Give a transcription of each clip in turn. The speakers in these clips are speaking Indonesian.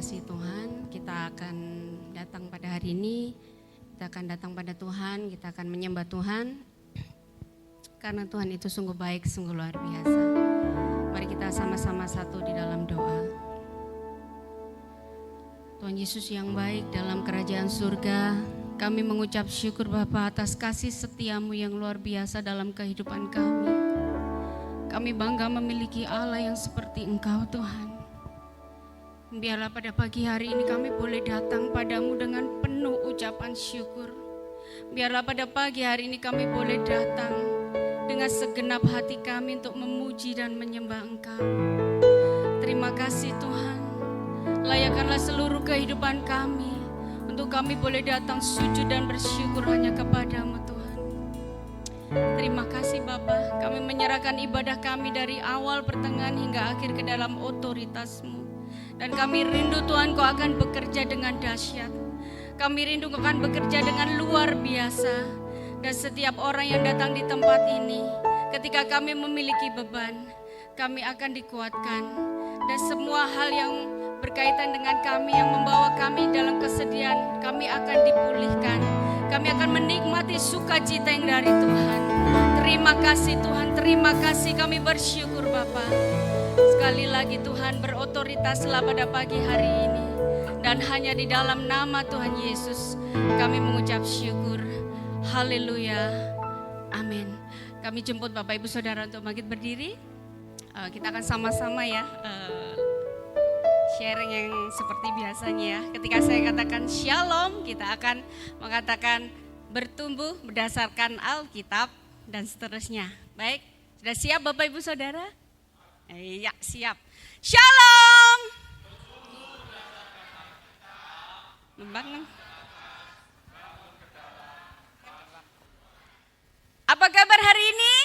kasih Tuhan, kita akan datang pada hari ini, kita akan datang pada Tuhan, kita akan menyembah Tuhan. Karena Tuhan itu sungguh baik, sungguh luar biasa. Mari kita sama-sama satu di dalam doa. Tuhan Yesus yang baik dalam kerajaan surga, kami mengucap syukur Bapa atas kasih setiamu yang luar biasa dalam kehidupan kami. Kami bangga memiliki Allah yang seperti Engkau Tuhan. Biarlah pada pagi hari ini kami boleh datang padamu dengan penuh ucapan syukur. Biarlah pada pagi hari ini kami boleh datang dengan segenap hati kami untuk memuji dan menyembah Engkau. Terima kasih Tuhan. Layakanlah seluruh kehidupan kami untuk kami boleh datang sujud dan bersyukur hanya kepadamu Tuhan. Terima kasih Bapa, kami menyerahkan ibadah kami dari awal, pertengahan hingga akhir ke dalam otoritas-Mu. Dan kami rindu Tuhan Kau akan bekerja dengan dahsyat. Kami rindu Kau akan bekerja dengan luar biasa. Dan setiap orang yang datang di tempat ini, ketika kami memiliki beban, kami akan dikuatkan. Dan semua hal yang berkaitan dengan kami, yang membawa kami dalam kesedihan, kami akan dipulihkan. Kami akan menikmati sukacita yang dari Tuhan. Terima kasih Tuhan, terima kasih, kami bersyukur Bapa. Sekali lagi Tuhan, berotoritaslah pada pagi hari ini. Dan hanya di dalam nama Tuhan Yesus kami mengucap syukur. Haleluya, amin. Kami jemput Bapak Ibu Saudara untuk bangkit berdiri. Kita akan sama-sama ya sharing yang seperti biasanya ya. Ketika saya katakan shalom, kita akan mengatakan bertumbuh berdasarkan Alkitab dan seterusnya. Baik, sudah siap Bapak Ibu Saudara? Iya, siap. Shalom. Membangun. Apa kabar hari ini?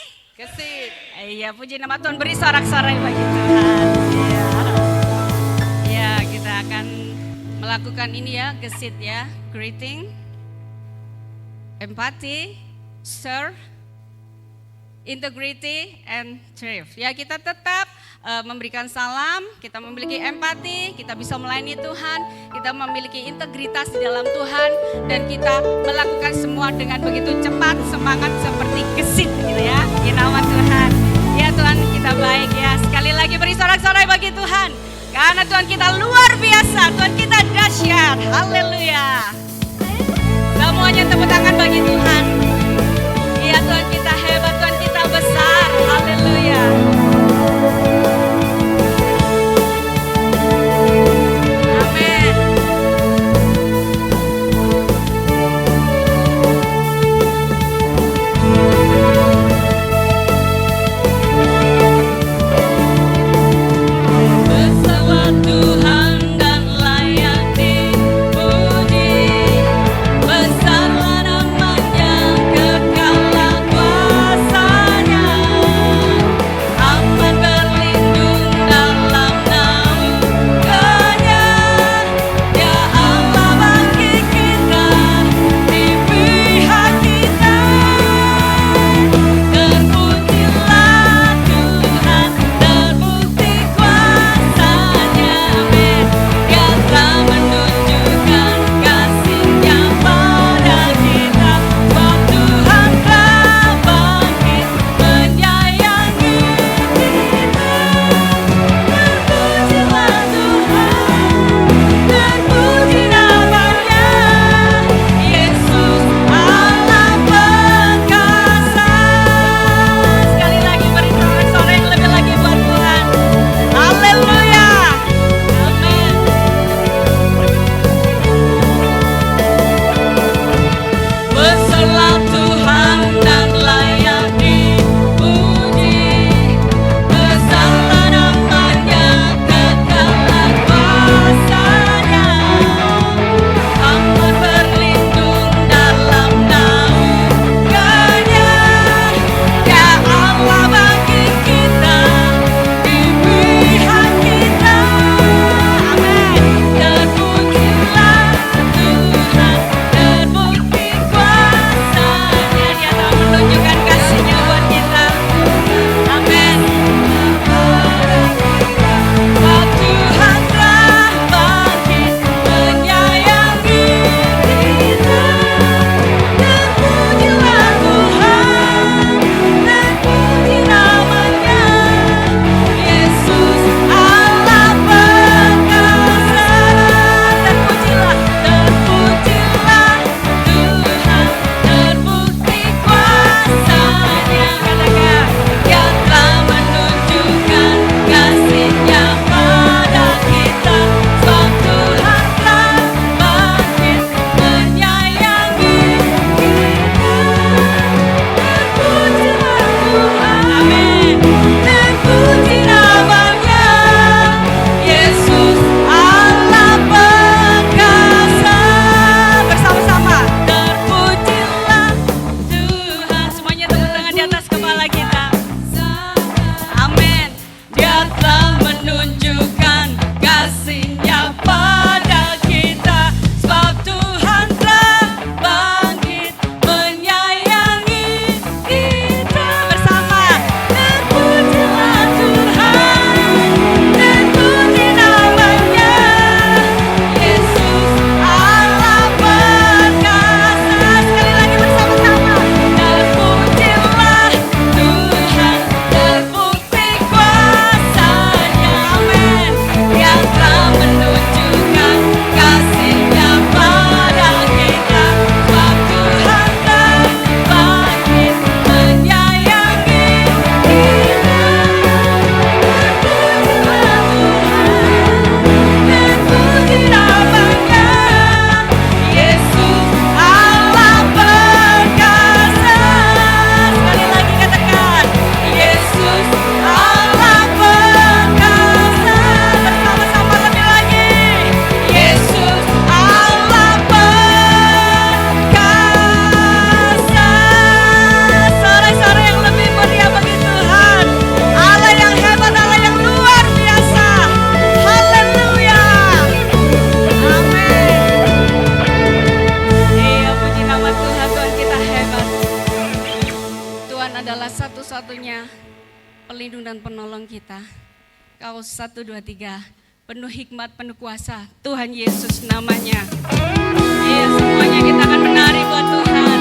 Gesit. Iya, puji nama Tuhan, beri sorak-sorai bagi Tuhan. Ya, kita akan melakukan ini ya, gesit ya, greeting, empathy, serve, integrity, and thrive. Ya, kita tetap memberikan salam, kita memiliki empati, kita bisa melayani Tuhan, kita memiliki integritas di dalam Tuhan, dan kita melakukan semua dengan begitu cepat, semangat seperti gesit gitu ya, di nama Tuhan. Ya Tuhan, kita baik ya. Sekali lagi beri sorak-sorai bagi Tuhan, karena Tuhan kita luar biasa, Tuhan kita dahsyat. Haleluya. Semuanya tepuk tangan bagi Tuhan. Iya, Tuhan kita hebat, Tuhan kita besar. Haleluya. Besarlah namanya. Tuhan adalah satu-satunya pelindung dan penolong kita. Kau 1, 2, 3, penuh hikmat, penuh kuasa, Tuhan Yesus namanya. Iya, semuanya kita akan menari buat Tuhan.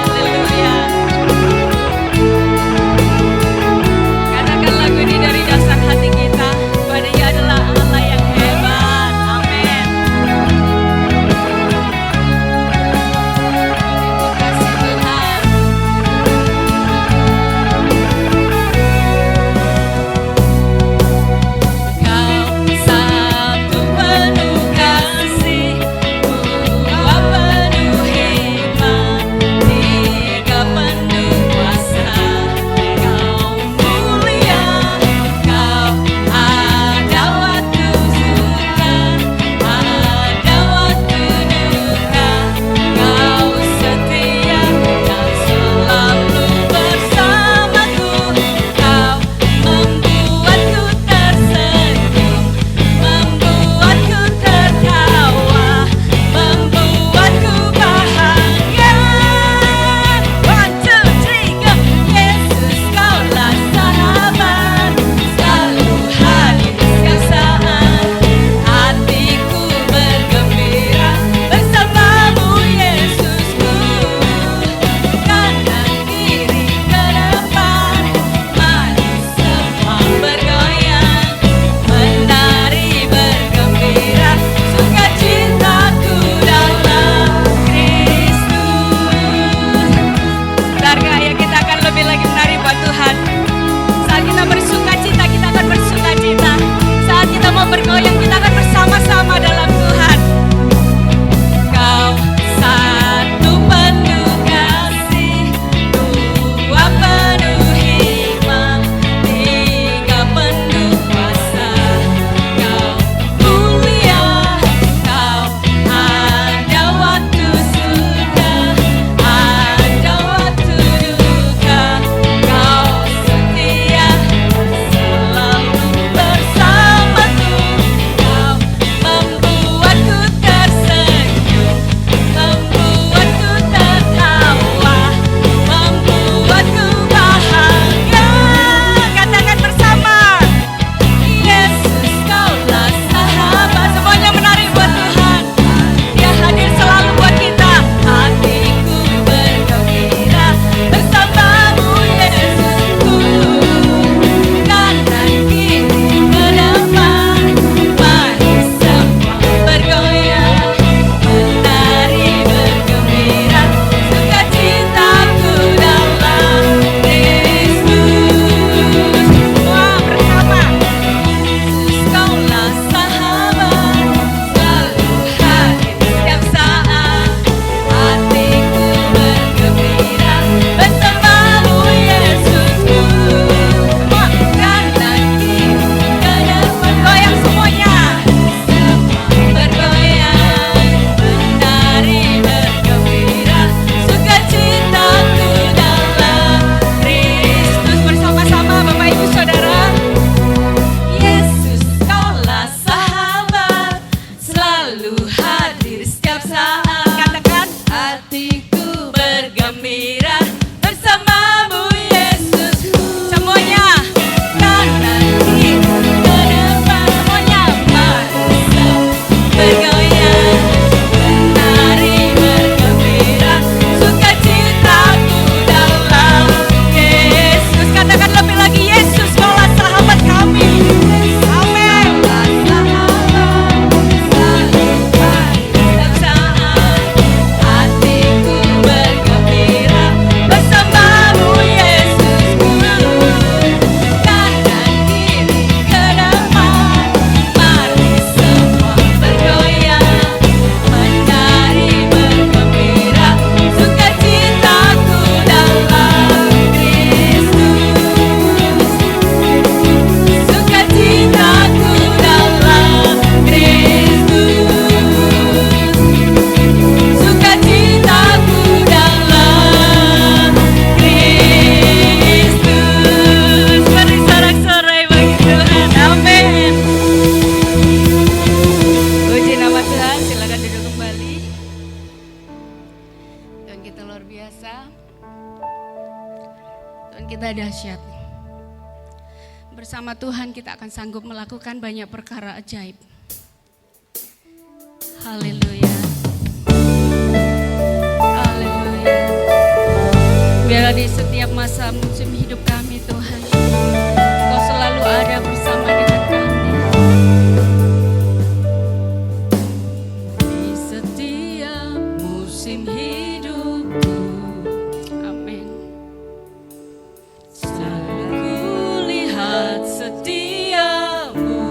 Haleluya. Katakan lagu ini dari dasar hati kita, bahwa Dia adalah Allah yang hebat. Amin. Terima kasih Tuhan. Kau satu penuh kasih, dua penuh hikmat, tiga penuh kuasa. Kau mulia, kau ada waktu suka, ada waktu duka. Kau setia, kau selalu bersamaku. Kau membuatku tersenyum, membuatku tertawa, membuatku bahagia. 1, 2, 3, Yesus Kaulah sahabat, selalu hadir setiap saat. Hatiku bergembira bersamamu Yesusku. Kanan kiri ke depan, mari semua bergoyang, menari bergembira, sukacitaku dalam Kristus. Bentar ya, kita akan lebih lagi menari buat Tuhan. Saat kita bersukacita, kita akan bersukacita. Saat kita mau bergoyang, kita akan bersama-sama dalam Tuhan. Kau satu penuh kasih, dua penuh hikmat, tiga penuh kuasa. Kau mulia, kau ada waktu suka, ada waktu duka. Kau setia, selalu bersamaku. Kau membuatku tersenyum, membuatku tertawa, membuatku bahagia. Katakan bersama, Yesus Kaulah sahabat. Semuanya menari buat Tuhan. Dia hadir selalu buat kita. Hatiku bergembira bersamamu Yesusku. Kanan kiri ke depan, mari semua bergoyang, menari bergembira, sukacitaku dalam Kristus. Semua bersama. Yesus Kaulah sahabat, selalu hadir setiap saat. Hatiku bergembira bersamamu Yesusku. Kanan kiri ke depan, goyang semuanya. Semua bergoyang, menari bergembira, sukacitaku dalam Kristus. Bersama-sama Bapak Ibu Saudara. Yesus Kaulah sahabat, selalu hadir setiap saat. Katakan, hatiku bergembira bersamamu Yesusku. Semuanya, kanan kiri ke depan, semuanya mari bergoyang, menari bergembira, sukacitaku dalam Yesus. Katakan lebih lagi, Yesus Kaulah sahabat kami. Amin. Sahabat, selalu hadir setiap saat. Hatiku bergembira bersamamu Tuhan kita dahsyat. Bersama Tuhan kita akan sanggup melakukan banyak perkara ajaib. Haleluya. Haleluya. Biarlah di setiap masa musim hidup kami Tuhan, Kau selalu ada bersama dengan kami. Di setiap musim hidupku, amin. Selalu kulihat setiamu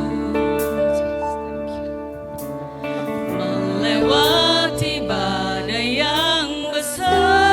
melewati badai yang besar.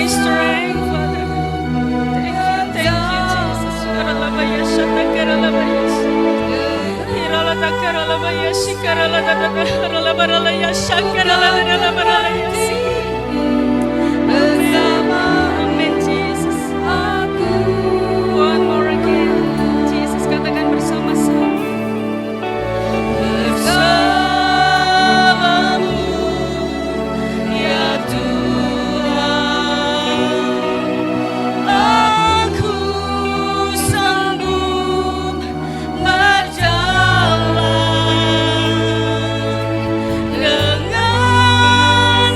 strength, Father. Thank you, Jesus. Karalabaya shata karalabaya. Hirala takaralabaya shikarala dadada haralabaralaya shakaralabaralaya. Amen, Jesus. One more again. Jesus, katakan bersama-sama. Bersamamu, ya Tuhan, aku sanggup berjalan dengan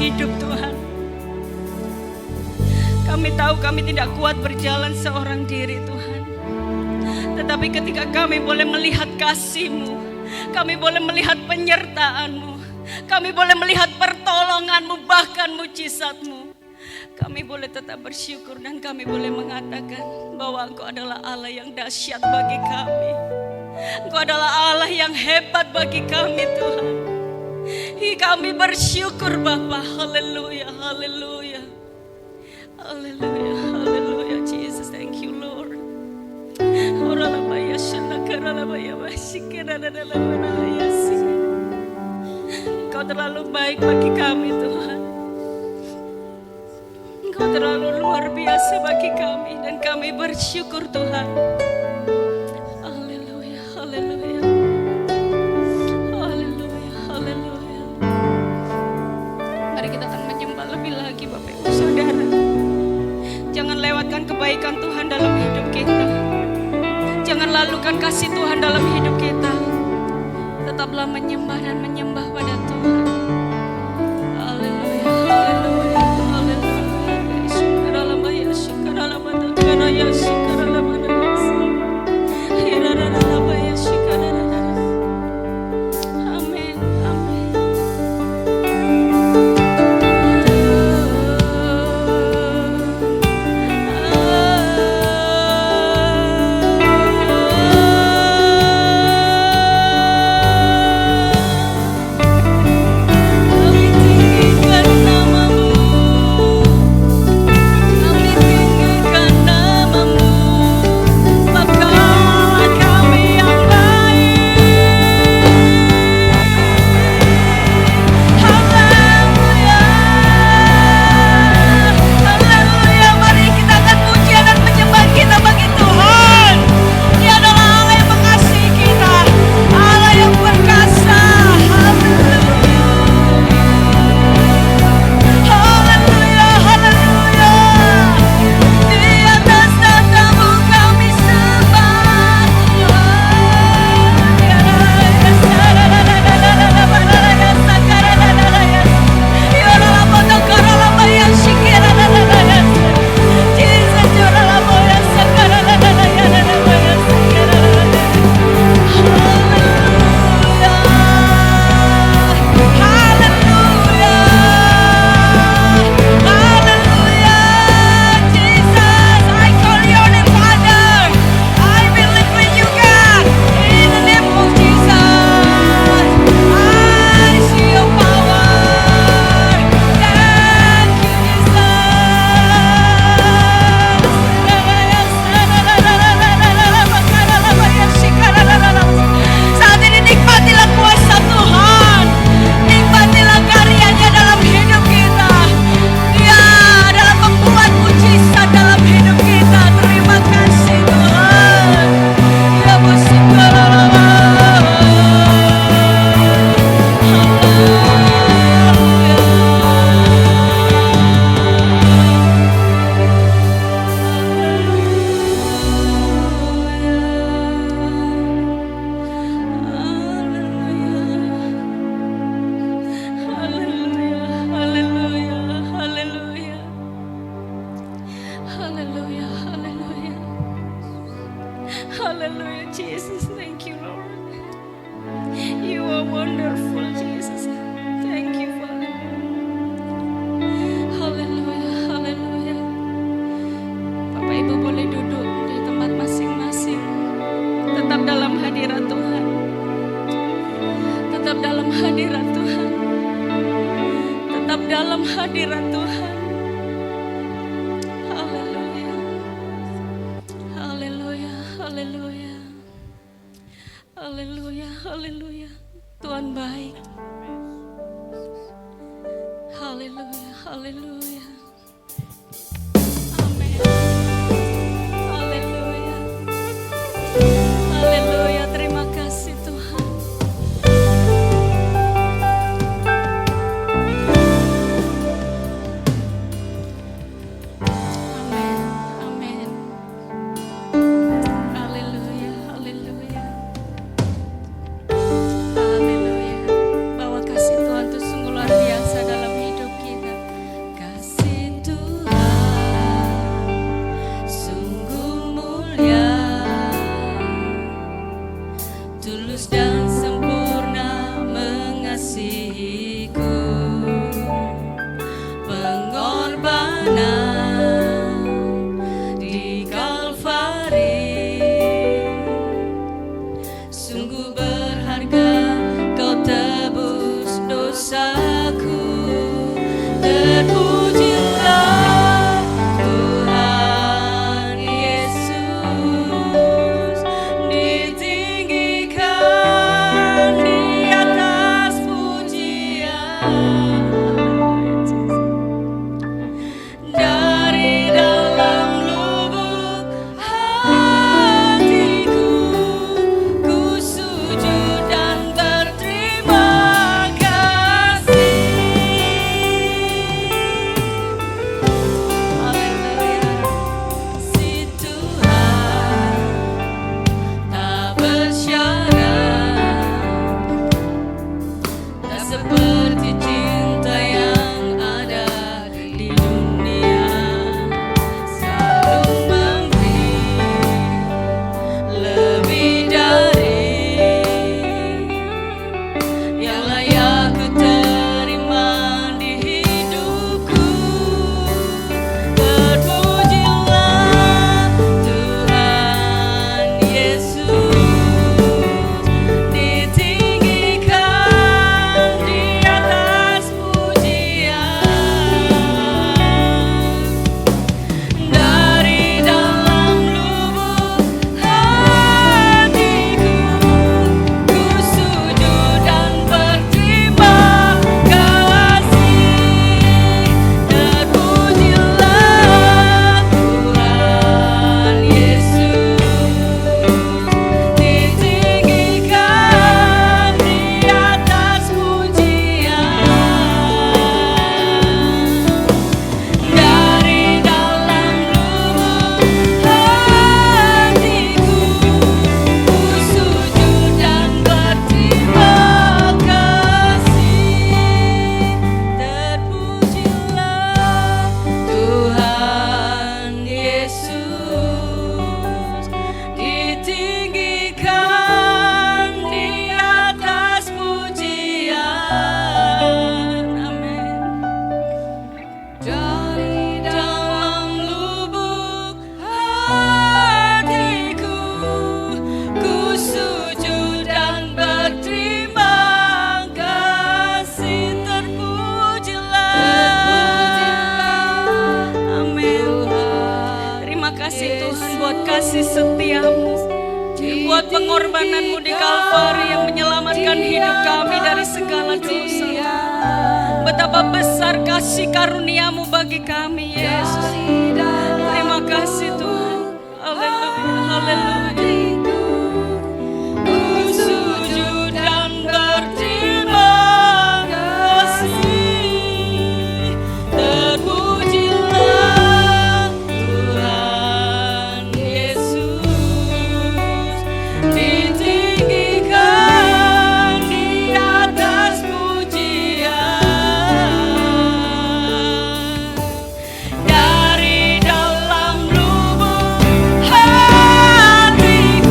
hidup Tuhan. Kami tahu kami tidak kuat berjalan seorang diri Tuhan. Tetapi ketika kami boleh melihat kasih-Mu, kami boleh melihat penyertaan-Mu, kami boleh melihat pertolongan-Mu, bahkan mujizat-Mu, kami boleh tetap bersyukur dan kami boleh mengatakan bahwa Engkau adalah Allah yang dahsyat bagi kami. Engkau adalah Allah yang hebat bagi kami Tuhan. Kami bersyukur Bapa. Haleluya, haleluya. Haleluya, haleluya. Jesus, thank you Lord. Engkau terlalu baik bagi kami Tuhan. Engkau terlalu luar biasa bagi kami dan kami bersyukur Tuhan. Haleluya, haleluya. Haleluya, haleluya. Mari kita akan menyembah lebih lagi Bapak Ibu Saudara. Jangan lewatkan kebaikan Tuhan dalam hidup kita. Jangan lalukan kasih Tuhan dalam hidup kita. Tetaplah menyembah dan menyembah pada Tuhan. Haleluya, haleluya, haleluya. Syukuralabaya, syukuralabaya, syukuralabaya. Hiraralabaya, syukuralabaya. Amin, amin. Hallelujah, Jesus. Thank you, Lord. You are wonderful, Jesus. Thank you, Father. Hallelujah, hallelujah. Bapak Ibu boleh duduk di tempat masing-masing. Tetap dalam hadirat Tuhan. Tetap dalam hadirat Tuhan. Tetap dalam hadirat Tuhan. Haleluya. Haleluya, haleluya. Haleluya, haleluya. Tuhan baik. Haleluya, haleluya. Amin. Haleluya. Haleluya, terima kasih Tuhan. Amin, amin. Haleluya, haleluya. Haleluya. Bahwa kasih Tuhan itu sungguh luar biasa dalam hidup kita. kasih setiamu, buat pengorbananmu di Kalvari yang menyelamatkan hidup kami dari segala dosa. Betapa besar kasih karuniamu bagi kami, Yesus. Terima kasih Tuhan. Haleluya, haleluya. Dari dalam lubuk hatiku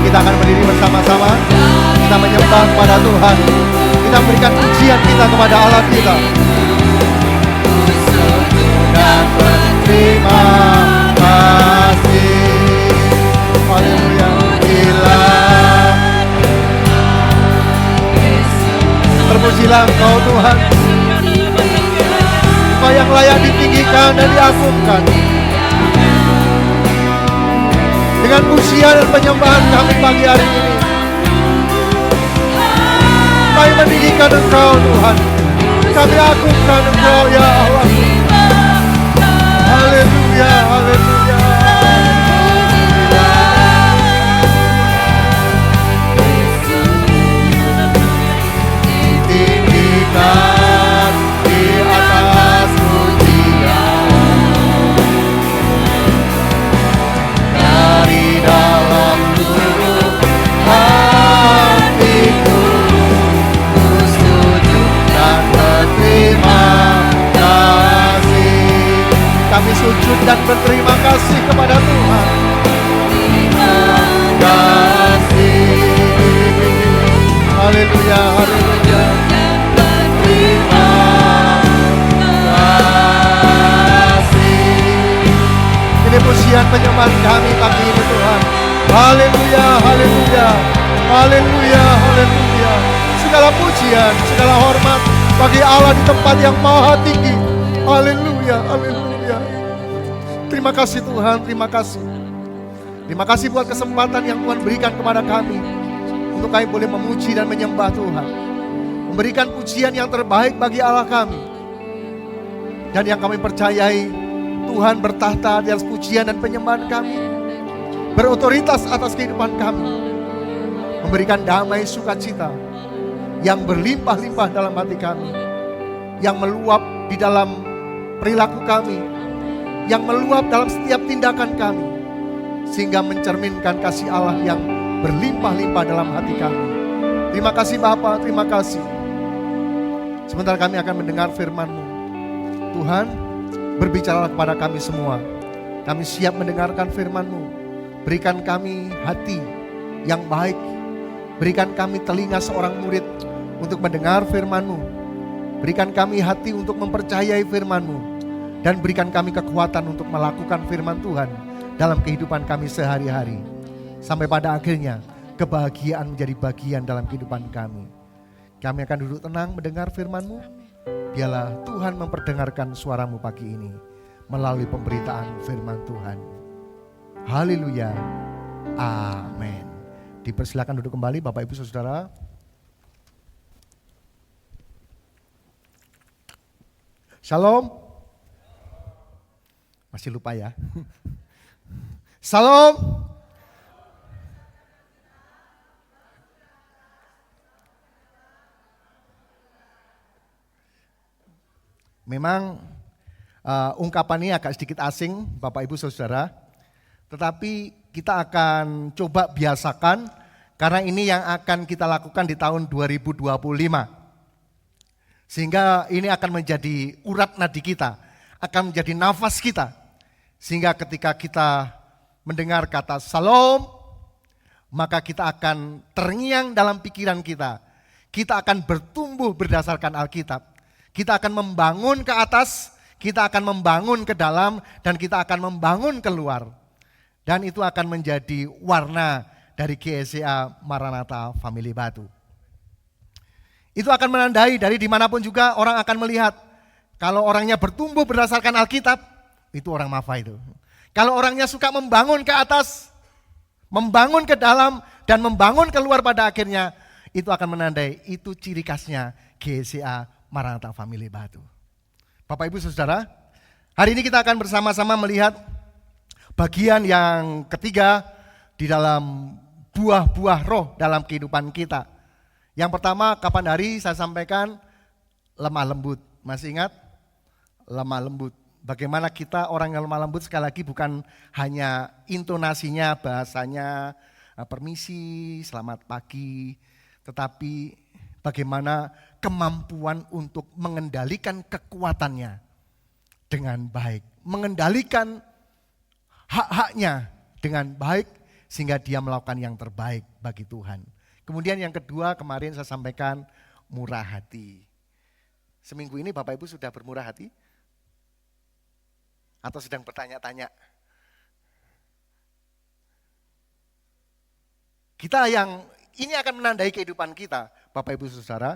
Kita akan berdiri bersama-sama. Kita menyembah kepada Tuhan. Kita memberikan pujian kita kepada Allah kita. Dan berterima kasih. Haleluya. Terpujilah Engkau Tuhan. Engkau yang layak ditinggikan dan diagungkan. Dengan pujian dan penyembahan kami pagi hari ini, kami meninggikan Engkau Tuhan. Kami agungkan Engkau ya Allah. Haleluya, haleluya. Tinggikan di atas pujian dari dalam lubuk hatiku, ku sujud dan berterima kasih. Kami sujud dan berterima kasih kepada Tuhan. Terima kasih. Haleluya, haleluya. Terima kasih. Ini pujian penyembahan kami pagi ini Tuhan. Haleluya, haleluya. Haleluya, haleluya. Segala pujian, segala hormat bagi Allah di tempat yang maha tinggi. Haleluya, haleluya. Terima kasih Tuhan, terima kasih. Terima kasih buat kesempatan yang Tuhan berikan kepada kami untuk kami boleh memuji dan menyembah Tuhan. Memberikan pujian yang terbaik bagi Allah kami. Dan yang kami percayai, Tuhan bertahta di atas pujian dan penyembahan kami. Berotoritas atas kehidupan kami. Memberikan damai sukacita yang berlimpah-limpah dalam hati kami. Yang meluap di dalam perilaku kami. Yang meluap dalam setiap tindakan kami. Sehingga mencerminkan kasih Allah yang berlimpah-limpah dalam hati kami. Terima kasih Bapa, terima kasih. Sebentar kami akan mendengar firman-Mu. Tuhan, berbicara kepada kami semua. Kami siap mendengarkan firman-Mu. Berikan kami hati yang baik. Berikan kami telinga seorang murid untuk mendengar firman-Mu. Berikan kami hati untuk mempercayai firman-Mu. Dan berikan kami kekuatan untuk melakukan firman Tuhan dalam kehidupan kami sehari-hari. Sampai pada akhirnya kebahagiaan menjadi bagian dalam kehidupan kami. Kami akan duduk tenang mendengar firman-Mu. Biarlah Tuhan memperdengarkan suara-Mu pagi ini melalui pemberitaan firman Tuhan. Haleluya. Amin. Dipersilakan duduk kembali Bapak Ibu Saudara. Shalom. Masih lupa ya. Shalom. Memang ungkapan ini agak sedikit asing Bapak Ibu Saudara. Tetapi kita akan coba biasakan karena ini yang akan kita lakukan di tahun 2025. Sehingga ini akan menjadi urat nadi kita, akan menjadi nafas kita. Sehingga ketika kita mendengar kata Shalom, maka kita akan terngiang dalam pikiran kita. Kita akan bertumbuh berdasarkan Alkitab. Kita akan membangun ke atas, kita akan membangun ke dalam, dan kita akan membangun keluar. Dan itu akan menjadi warna dari GSCA Maranatha Family Batu. Itu akan menandai dari dimanapun juga orang akan melihat. Kalau orangnya bertumbuh berdasarkan Alkitab, itu orang Mafa itu. Kalau orangnya suka membangun ke atas, membangun ke dalam, dan membangun keluar pada akhirnya, itu akan menandai, itu ciri khasnya GSCA Maranatha Family Batu. Bapak Ibu Saudara, hari ini kita akan bersama-sama melihat bagian yang ketiga di dalam buah-buah roh dalam kehidupan kita. Yang pertama, kapan hari saya sampaikan lemah lembut. Masih ingat? Lemah lembut. Bagaimana kita orang yang lemah lembut, sekali lagi bukan hanya intonasinya, bahasanya, permisi, selamat pagi, tetapi bagaimana kemampuan untuk mengendalikan kekuatannya dengan baik. Mengendalikan hak-haknya dengan baik sehingga dia melakukan yang terbaik bagi Tuhan. Kemudian yang kedua kemarin saya sampaikan murah hati. Seminggu ini Bapak Ibu sudah bermurah hati? Atau sedang bertanya-tanya? Ini akan menandai kehidupan kita, Bapak Ibu Saudara.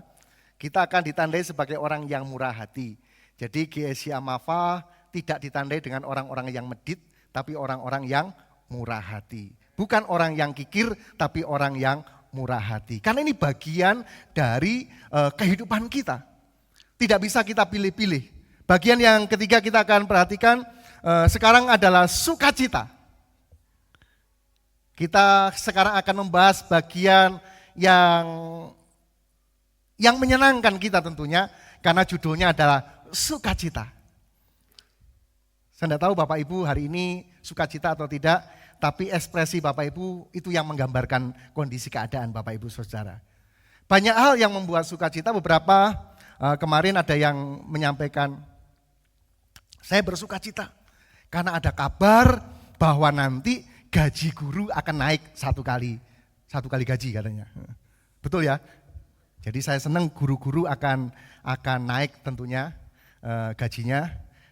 Kita akan ditandai sebagai orang yang murah hati. Jadi GSI Amafa tidak ditandai dengan orang-orang yang medit, tapi orang-orang yang murah hati. Bukan orang yang kikir, tapi orang yang murah hati. Karena ini bagian dari kehidupan kita. Tidak bisa kita pilih-pilih. Bagian yang ketiga kita akan perhatikan sekarang adalah sukacita. Kita sekarang akan membahas bagian yang menyenangkan kita tentunya, karena judulnya adalah sukacita. Saya tidak tahu Bapak Ibu hari ini sukacita atau tidak, tapi ekspresi Bapak Ibu itu yang menggambarkan kondisi keadaan Bapak Ibu Saudara. Banyak hal yang membuat sukacita. Beberapa kemarin ada yang menyampaikan, saya bersukacita karena ada kabar bahwa nanti gaji guru akan naik satu kali gaji katanya. Betul ya? Jadi saya senang guru-guru akan naik tentunya gajinya.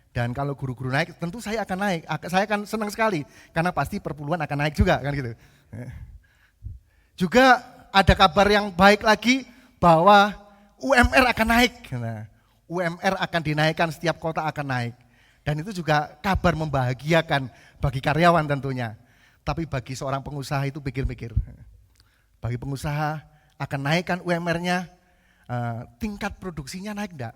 Dan kalau guru-guru naik tentu saya akan naik. Saya akan senang sekali karena pasti perpuluhan akan naik juga kan gitu. Juga ada kabar yang baik lagi bahwa UMR akan naik. Nah, UMR akan dinaikkan, setiap kota akan naik. Dan itu juga kabar membahagiakan bagi karyawan tentunya. Tapi bagi seorang pengusaha itu pikir-pikir. Bagi pengusaha akan naikkan UMR-nya, tingkat produksinya naik enggak?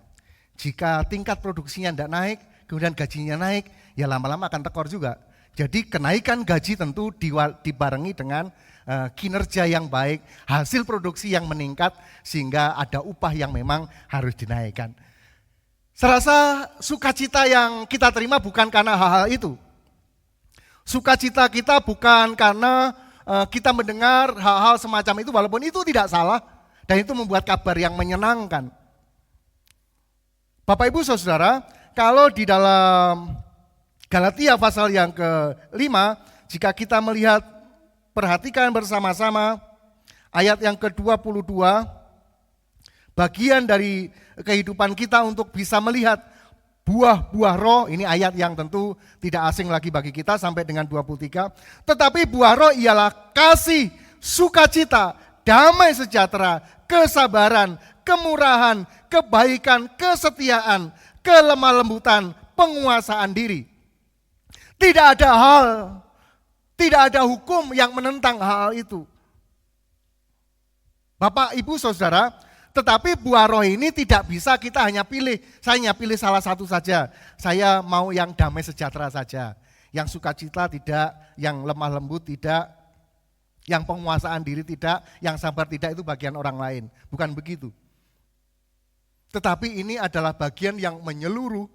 Jika tingkat produksinya enggak naik, kemudian gajinya naik, ya lama-lama akan tekor juga. Jadi kenaikan gaji tentu dibarengi dengan kinerja yang baik, hasil produksi yang meningkat, sehingga ada upah yang memang harus dinaikkan. Saya rasa sukacita yang kita terima bukan karena hal-hal itu. Sukacita kita bukan karena kita mendengar hal-hal semacam itu, walaupun itu tidak salah, dan itu membuat kabar yang menyenangkan. Bapak Ibu Saudara, kalau di dalam Galatia pasal yang ke-5, jika kita melihat, perhatikan bersama-sama ayat yang ke-22, bagian dari kehidupan kita untuk bisa melihat buah-buah roh, ini ayat yang tentu tidak asing lagi bagi kita sampai dengan 23. Tetapi buah roh ialah kasih, sukacita, damai sejahtera, kesabaran, kemurahan, kebaikan, kesetiaan, kelemah lembutan, penguasaan diri. Tidak ada hukum yang menentang hal itu. Bapak, Ibu, Saudara, tetapi buah roh ini tidak bisa kita hanya pilih. Saya hanya pilih salah satu saja. Saya mau yang damai sejahtera saja. Yang sukacita tidak, yang lemah lembut tidak, yang penguasaan diri tidak, yang sabar tidak, itu bagian orang lain. Bukan begitu. Tetapi ini adalah bagian yang menyeluruh,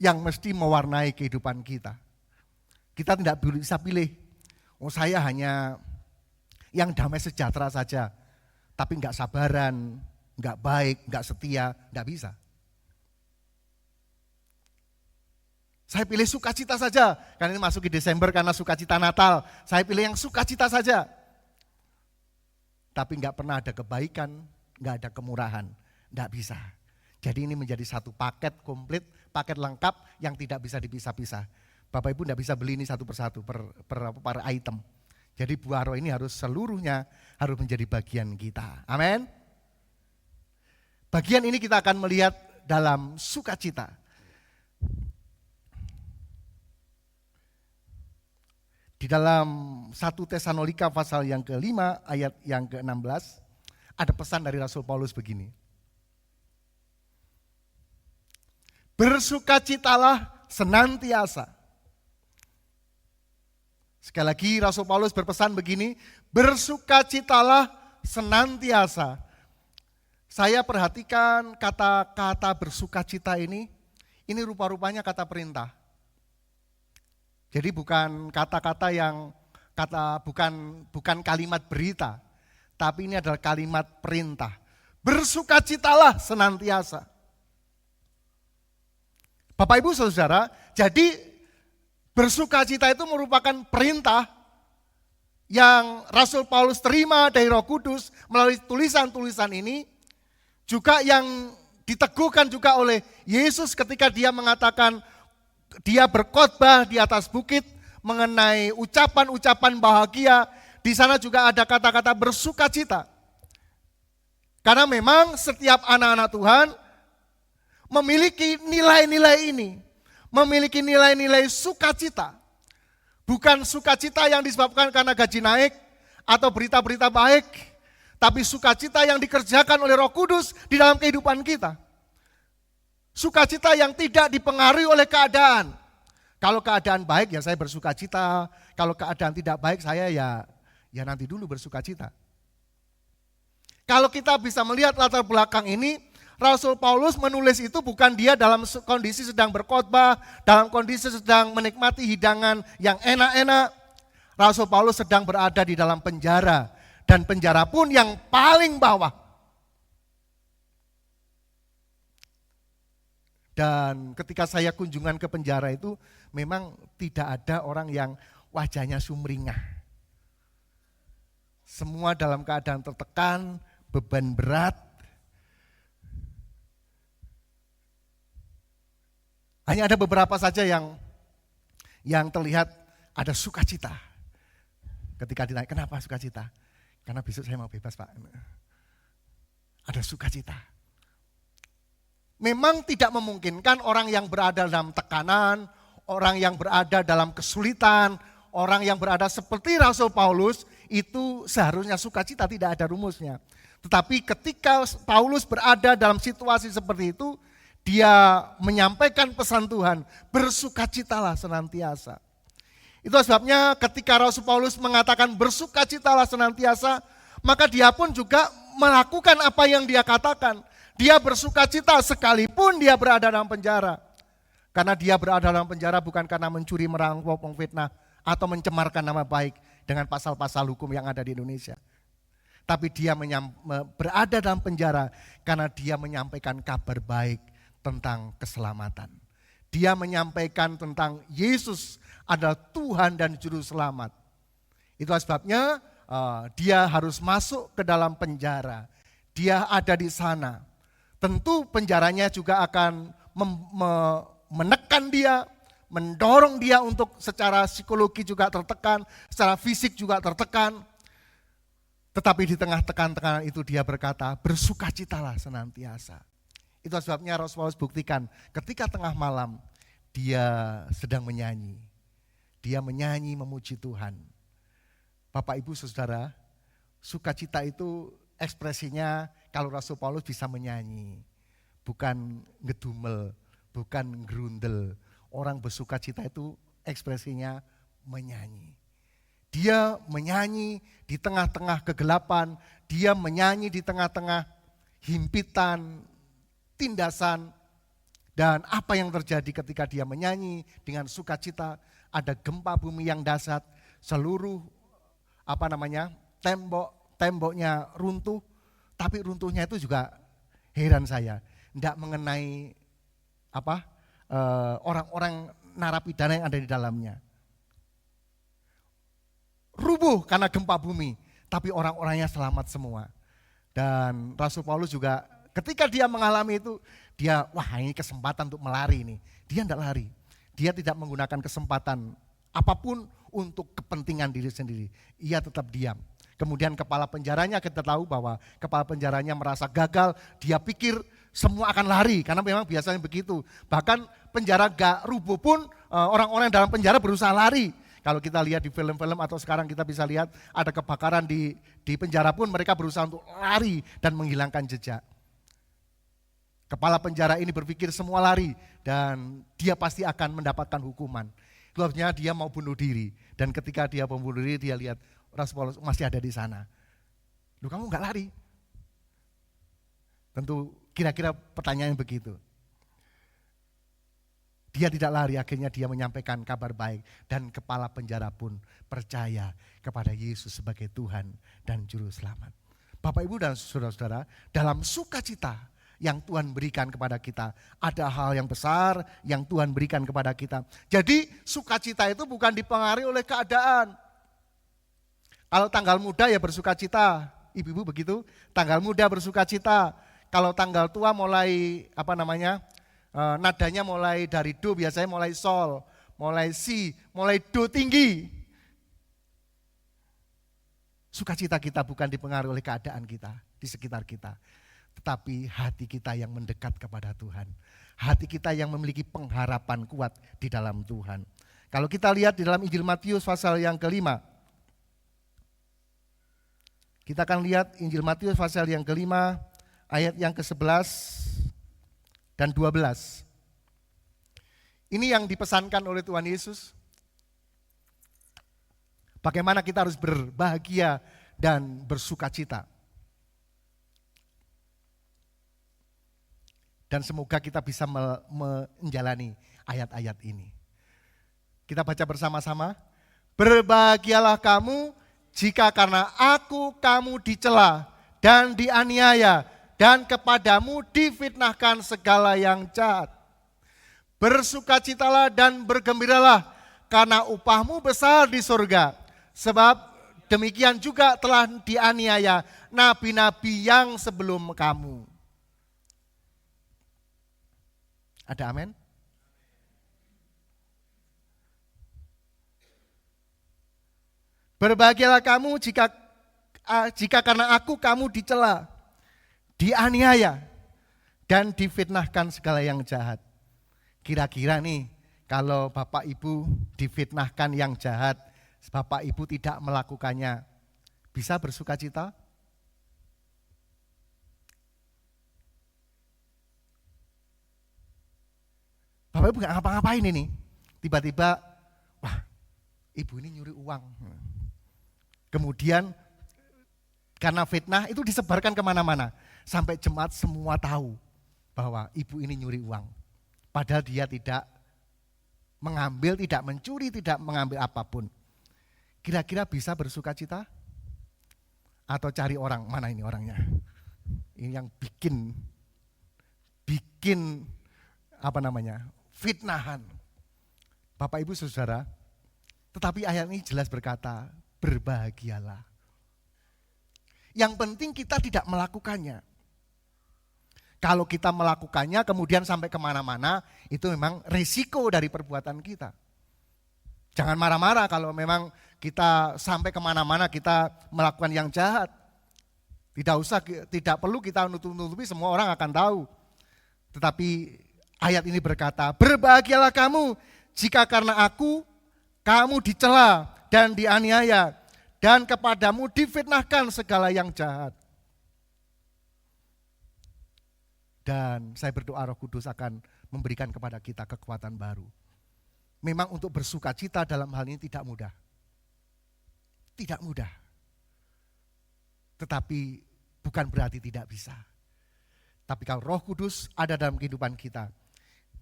yang mesti mewarnai kehidupan kita. Kita tidak bisa pilih, saya hanya yang damai sejahtera saja, tapi enggak sabaran, enggak baik, enggak setia, enggak bisa. Saya pilih sukacita saja, karena ini masuk di Desember karena sukacita Natal. Saya pilih yang sukacita saja. Tapi enggak pernah ada kebaikan, enggak ada kemurahan, enggak bisa. Jadi ini menjadi satu paket komplit, paket lengkap yang tidak bisa dipisah-pisah. Bapak Ibu enggak bisa beli ini satu persatu per item. Jadi buah roh ini harus seluruhnya harus menjadi bagian kita. Amin. Bagian ini kita akan melihat dalam sukacita. Di dalam 1 Tesalonika pasal yang ke-5 ayat yang ke-16 ada pesan dari Rasul Paulus begini. Bersukacitalah senantiasa. Sekali lagi Rasul Paulus berpesan begini, bersukacitalah senantiasa. Saya perhatikan kata-kata bersukacita ini rupa-rupanya kata perintah. Jadi bukan kata-kata yang bukan kalimat berita, tapi ini adalah kalimat perintah. Bersukacitalah senantiasa. Bapak Ibu Saudara, jadi bersukacita itu merupakan perintah yang Rasul Paulus terima dari Roh Kudus melalui tulisan-tulisan ini juga yang diteguhkan juga oleh Yesus ketika dia mengatakan dia berkhotbah di atas bukit mengenai ucapan-ucapan bahagia. Di sana juga ada kata-kata bersukacita. Karena memang setiap anak-anak Tuhan memiliki nilai-nilai ini, memiliki nilai-nilai sukacita. Bukan sukacita yang disebabkan karena gaji naik atau berita-berita baik, tapi sukacita yang dikerjakan oleh Roh Kudus di dalam kehidupan kita. Sukacita yang tidak dipengaruhi oleh keadaan. Kalau keadaan baik ya saya bersukacita, kalau keadaan tidak baik saya ya nanti dulu bersukacita. Kalau kita bisa melihat latar belakang ini, Rasul Paulus menulis itu bukan dia dalam kondisi sedang berkhotbah, dalam kondisi sedang menikmati hidangan yang enak-enak. Rasul Paulus sedang berada di dalam penjara, dan penjara pun yang paling bawah. Dan ketika saya kunjungan ke penjara itu, memang tidak ada orang yang wajahnya sumringah. Semua dalam keadaan tertekan, beban berat. Hanya ada beberapa saja yang terlihat ada sukacita. Ketika ditanya, kenapa sukacita? Karena besok saya mau bebas, Pak. Ada sukacita. Memang tidak memungkinkan orang yang berada dalam tekanan, orang yang berada dalam kesulitan, orang yang berada seperti Rasul Paulus, itu seharusnya sukacita, tidak ada rumusnya. Tetapi ketika Paulus berada dalam situasi seperti itu, dia menyampaikan pesan Tuhan, bersukacitalah senantiasa. Itu sebabnya ketika Rasul Paulus mengatakan bersukacitalah senantiasa, maka dia pun juga melakukan apa yang dia katakan. Dia bersukacita sekalipun dia berada dalam penjara. Karena dia berada dalam penjara bukan karena mencuri, merampok, memfitnah, atau mencemarkan nama baik dengan pasal-pasal hukum yang ada di Indonesia. Tapi dia berada dalam penjara karena dia menyampaikan kabar baik tentang keselamatan. Dia menyampaikan tentang Yesus adalah Tuhan dan Juru Selamat. Itu sebabnya dia harus masuk ke dalam penjara. Dia ada di sana. Tentu penjaranya juga akan menekan dia, mendorong dia untuk secara psikologi juga tertekan, secara fisik juga tertekan. Tetapi di tengah tekan-tekanan itu dia berkata, bersukacitalah senantiasa. Itu sebabnya Rasul Paulus buktikan ketika tengah malam dia sedang menyanyi. Dia menyanyi memuji Tuhan. Bapak Ibu Saudara, sukacita itu ekspresinya kalau Rasul Paulus bisa menyanyi. Bukan ngedumel, bukan ngerundel. Orang bersukacita itu ekspresinya menyanyi. Dia menyanyi di tengah-tengah kegelapan, dia menyanyi di tengah-tengah himpitan, tindasan, dan apa yang terjadi ketika dia menyanyi dengan sukacita, ada gempa bumi yang dahsyat, seluruh temboknya runtuh, tapi runtuhnya itu juga heran saya, tidak mengenai orang-orang narapidana yang ada di dalamnya. Rubuh karena gempa bumi, tapi orang-orangnya selamat semua. Dan Rasul Paulus juga ketika dia mengalami itu, dia ini kesempatan untuk melari nih. Dia tidak lari, dia tidak menggunakan kesempatan apapun untuk kepentingan diri sendiri. Ia tetap diam. Kemudian kepala penjaranya, kita tahu bahwa kepala penjaranya merasa gagal, dia pikir semua akan lari, karena memang biasanya begitu. Bahkan penjara gak rubuh pun orang-orang dalam penjara berusaha lari. Kalau kita lihat di film-film atau sekarang kita bisa lihat ada kebakaran di penjara pun mereka berusaha untuk lari dan menghilangkan jejak. Kepala penjara ini berpikir semua lari dan dia pasti akan mendapatkan hukuman. Sebabnya dia mau bunuh diri dan ketika dia mau bunuh diri dia lihat Rasul Paulus masih ada di sana. Loh, kamu enggak lari? Tentu kira-kira pertanyaan begitu. Dia tidak lari, akhirnya dia menyampaikan kabar baik dan kepala penjara pun percaya kepada Yesus sebagai Tuhan dan Juru Selamat. Bapak Ibu dan saudara-saudara, dalam sukacita yang Tuhan berikan kepada kita, ada hal yang besar yang Tuhan berikan kepada kita. Jadi sukacita itu bukan dipengaruhi oleh keadaan. Kalau tanggal muda ya bersukacita, ibu-ibu begitu. Tanggal muda bersukacita. Kalau tanggal tua mulai nadanya mulai dari do, biasanya mulai sol, mulai si, mulai do tinggi. Sukacita kita bukan dipengaruhi oleh keadaan kita di sekitar kita, tetapi hati kita yang mendekat kepada Tuhan. Hati kita yang memiliki pengharapan kuat di dalam Tuhan. Kalau kita lihat di dalam Injil Matius pasal yang kelima, kita akan lihat Injil Matius pasal yang kelima, ayat yang ke-11 dan 12. Ini yang dipesankan oleh Tuhan Yesus. Bagaimana kita harus berbahagia dan bersukacita. Dan semoga kita bisa menjalani ayat-ayat ini. Kita baca bersama-sama. Berbahagialah kamu jika karena kamu dicela dan dianiaya dan kepadamu difitnahkan segala yang jahat. Bersukacitalah dan bergembiralah karena upahmu besar di surga. Sebab demikian juga telah dianiaya nabi-nabi yang sebelum kamu. Ada amin? Berbahagialah kamu jika karena kamu dicela, dianiaya, dan difitnahkan segala yang jahat. Kira-kira nih, kalau Bapak Ibu difitnahkan yang jahat, Bapak Ibu tidak melakukannya, bisa bersukacita? Bapak Ibu gak ngapa-ngapain ini, tiba-tiba, wah ibu ini nyuri uang. Kemudian karena fitnah itu disebarkan kemana-mana. Sampai jemaat semua tahu bahwa ibu ini nyuri uang. Padahal dia tidak mengambil, tidak mencuri, tidak mengambil apapun. Kira-kira bisa bersukacita? Atau cari orang, mana ini orangnya? Ini yang bikin fitnahan. Bapak Ibu Saudara, tetapi ayat ini jelas berkata, berbahagialah. Yang penting kita tidak melakukannya. Kalau kita melakukannya kemudian sampai kemana-mana, itu memang risiko dari perbuatan kita. Jangan marah-marah kalau memang kita sampai kemana-mana kita melakukan yang jahat. Tidak perlu kita nutup-nutupi, semua orang akan tahu. Tetapi ayat ini berkata, berbahagialah kamu jika karena kamu dicela dan dianiaya, dan kepadamu difitnahkan segala yang jahat. Dan saya berdoa Roh Kudus akan memberikan kepada kita kekuatan baru. Memang untuk bersuka cita dalam hal ini tidak mudah. Tidak mudah. Tetapi bukan berarti tidak bisa. Tapi kalau Roh Kudus ada dalam kehidupan kita,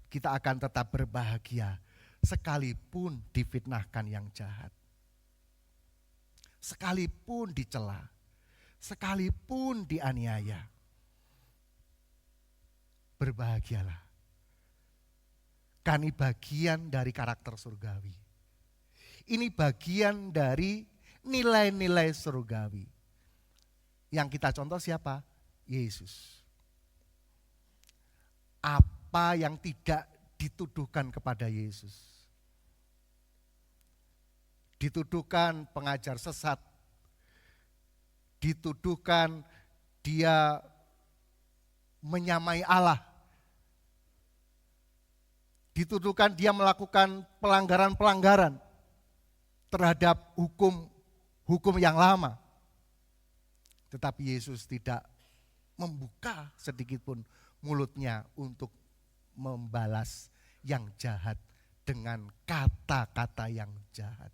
kita akan tetap berbahagia sekalipun difitnahkan yang jahat. Sekalipun dicela, sekalipun dianiaya. Berbahagialah. Kan ini bagian dari karakter surgawi. Ini bagian dari nilai-nilai surgawi. Yang kita contoh siapa? Yesus. Apa yang tidak dituduhkan kepada Yesus? Dituduhkan pengajar sesat. Dituduhkan dia menyamai Allah. Dituduhkan dia melakukan pelanggaran-pelanggaran terhadap hukum yang lama. Tetapi Yesus tidak membuka sedikitpun mulutnya untuk membalas yang jahat dengan kata-kata yang jahat.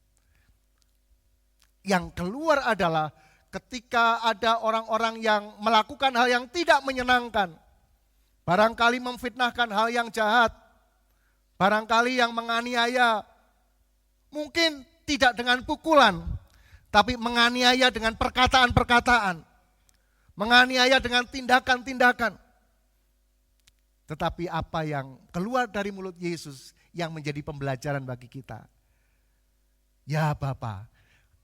Yang keluar adalah ketika ada orang-orang yang melakukan hal yang tidak menyenangkan. Barangkali memfitnahkan hal yang jahat. Barangkali yang menganiaya. Mungkin tidak dengan pukulan, tapi menganiaya dengan perkataan-perkataan. Menganiaya dengan tindakan-tindakan. Tetapi apa yang keluar dari mulut Yesus yang menjadi pembelajaran bagi kita. Ya Bapa,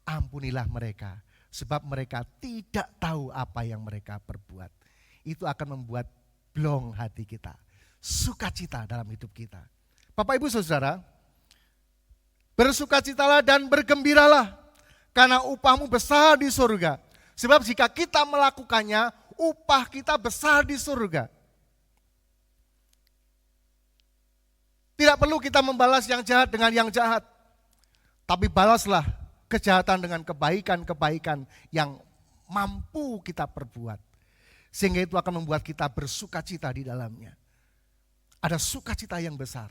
ampunilah mereka, sebab mereka tidak tahu apa yang mereka perbuat. Itu akan membuat blong hati kita, sukacita dalam hidup kita. Bapak Ibu Saudara, bersukacitalah dan bergembiralah, karena upahmu besar di surga. Sebab jika kita melakukannya, upah kita besar di surga. Tidak perlu kita membalas yang jahat dengan yang jahat, tapi balaslah kejahatan dengan kebaikan-kebaikan yang mampu kita perbuat. Sehingga itu akan membuat kita bersukacita di dalamnya. Ada sukacita yang besar.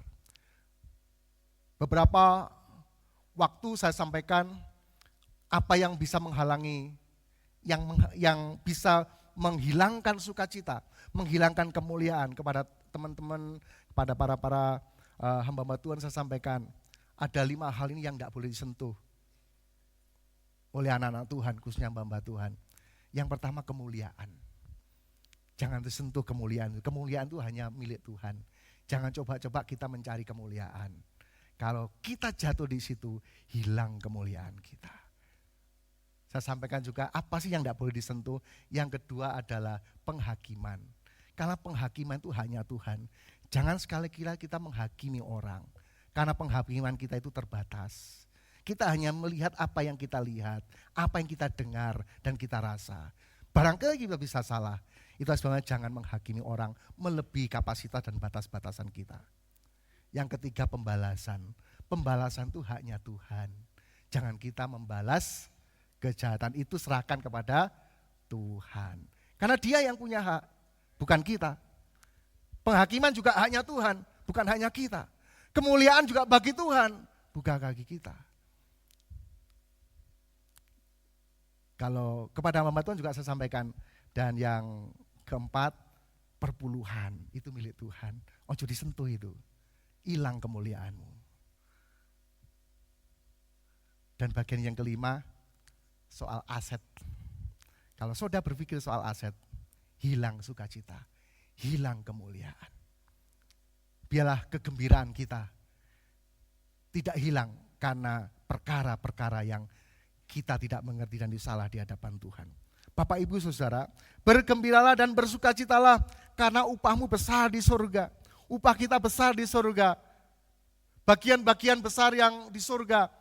Beberapa waktu saya sampaikan apa yang bisa menghalangi, yang bisa menghilangkan sukacita, menghilangkan kemuliaan kepada teman-teman, kepada para hamba-hamba Tuhan. Saya sampaikan ada 5 hal ini yang tidak boleh disentuh oleh anak-anak Tuhan, khususnya hamba-hamba Tuhan. Yang pertama, kemuliaan. Jangan disentuh kemuliaan. Kemuliaan itu hanya milik Tuhan. Jangan coba-coba kita mencari kemuliaan. Kalau kita jatuh di situ, hilang kemuliaan kita. Saya sampaikan juga apa sih yang tidak boleh disentuh. Yang kedua adalah penghakiman. Karena penghakiman itu hanya Tuhan. Jangan sekali-kali kita menghakimi orang. Karena penghakiman kita itu terbatas. Kita hanya melihat apa yang kita lihat, apa yang kita dengar dan kita rasa. Barangkali kita bisa salah. Itu sebenarnya jangan menghakimi orang melebihi kapasitas dan batas-batasan kita. Yang ketiga, pembalasan. Pembalasan itu haknya Tuhan. Jangan kita membalas kejahatan, itu serahkan kepada Tuhan. Karena Dia yang punya hak, bukan kita. Penghakiman juga haknya Tuhan, bukan haknya kita. Kemuliaan juga bagi Tuhan, bukan bagi kita. Kalau kepada hamba Tuhan juga saya sampaikan. Dan yang keempat, perpuluhan, itu milik Tuhan. Ojo disentuh itu, hilang kemuliaanmu. Dan bagian yang kelima, soal aset. Kalau saudara berpikir soal aset, hilang sukacita, hilang kemuliaan. Biarlah kegembiraan kita tidak hilang karena perkara-perkara yang kita tidak mengerti dan disalah di hadapan Tuhan. Bapak Ibu Saudara, bergembiralah dan bersukacitalah karena upahmu besar di surga. Upah kita besar di surga. Bagian-bagian besar yang di surga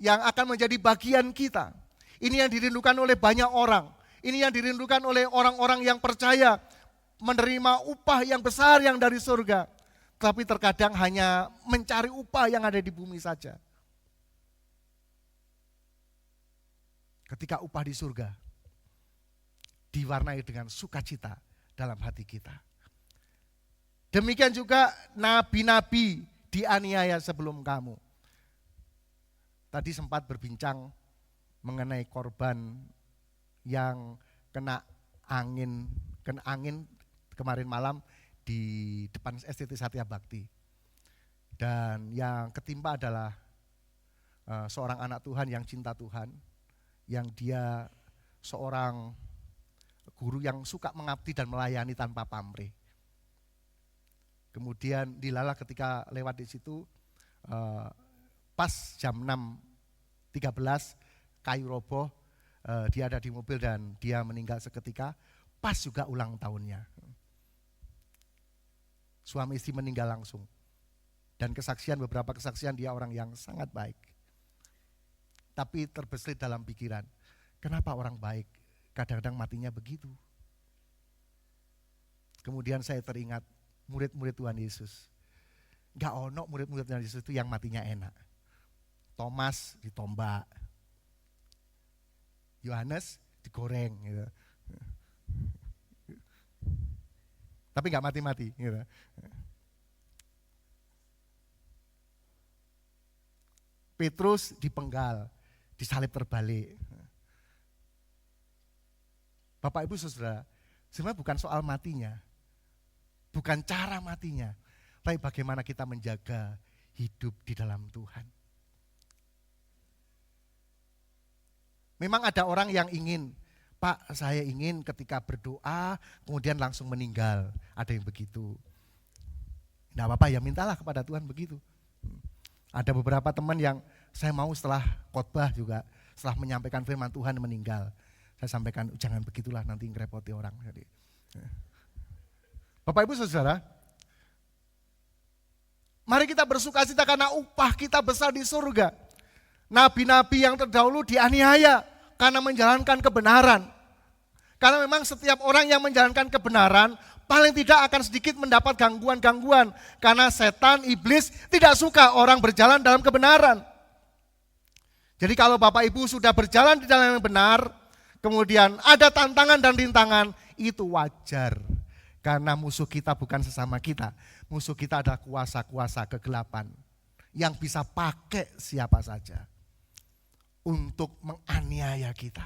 yang akan menjadi bagian kita. Ini yang dirindukan oleh banyak orang. Ini yang dirindukan oleh orang-orang yang percaya menerima upah yang besar yang dari surga. Tapi terkadang hanya mencari upah yang ada di bumi saja. Ketika upah di surga diwarnai dengan sukacita dalam hati kita. Demikian juga nabi-nabi dianiaya sebelum kamu. Tadi sempat berbincang mengenai korban yang kena angin kemarin malam di depan STT Satya Bakti. Dan yang ketimpa adalah seorang anak Tuhan yang cinta Tuhan, yang dia seorang guru yang suka mengabdi dan melayani tanpa pamrih. Kemudian dilalah ketika lewat di situ, pas jam 6.13 kayu roboh, dia ada di mobil dan dia meninggal seketika, pas juga ulang tahunnya. Suami istri meninggal langsung. Dan beberapa kesaksian dia orang yang sangat baik. Tapi terbesit dalam pikiran, kenapa orang baik kadang-kadang matinya begitu? Kemudian saya teringat murid-murid Tuhan Yesus. Gak ono murid-murid Tuhan Yesus itu yang matinya enak. Thomas ditombak, Yohanes digoreng gitu. Tapi gak mati-mati gitu. Petrus dipenggal, disalib terbalik. Bapak Ibu Saudara, sebenarnya bukan soal matinya, bukan cara matinya, tapi bagaimana kita menjaga hidup di dalam Tuhan. Memang ada orang yang ingin, Pak, saya ingin ketika berdoa kemudian langsung meninggal. Ada yang begitu. Tidak apa-apa, ya mintalah kepada Tuhan begitu. Ada beberapa teman yang saya mau setelah khotbah juga, setelah menyampaikan firman Tuhan meninggal. Saya sampaikan jangan begitulah nanti ngerepoti orang. Jadi, Bapak Ibu Saudara, mari kita bersukacita karena upah kita besar di surga. Nabi-nabi yang terdahulu dianiaya karena menjalankan kebenaran. Karena memang setiap orang yang menjalankan kebenaran paling tidak akan sedikit mendapat gangguan-gangguan. Karena setan, iblis tidak suka orang berjalan dalam kebenaran. Jadi kalau Bapak Ibu sudah berjalan di dalam yang benar, kemudian ada tantangan dan rintangan, itu wajar. Karena musuh kita bukan sesama kita. Musuh kita adalah kuasa-kuasa kegelapan yang bisa pakai siapa saja untuk menganiaya kita.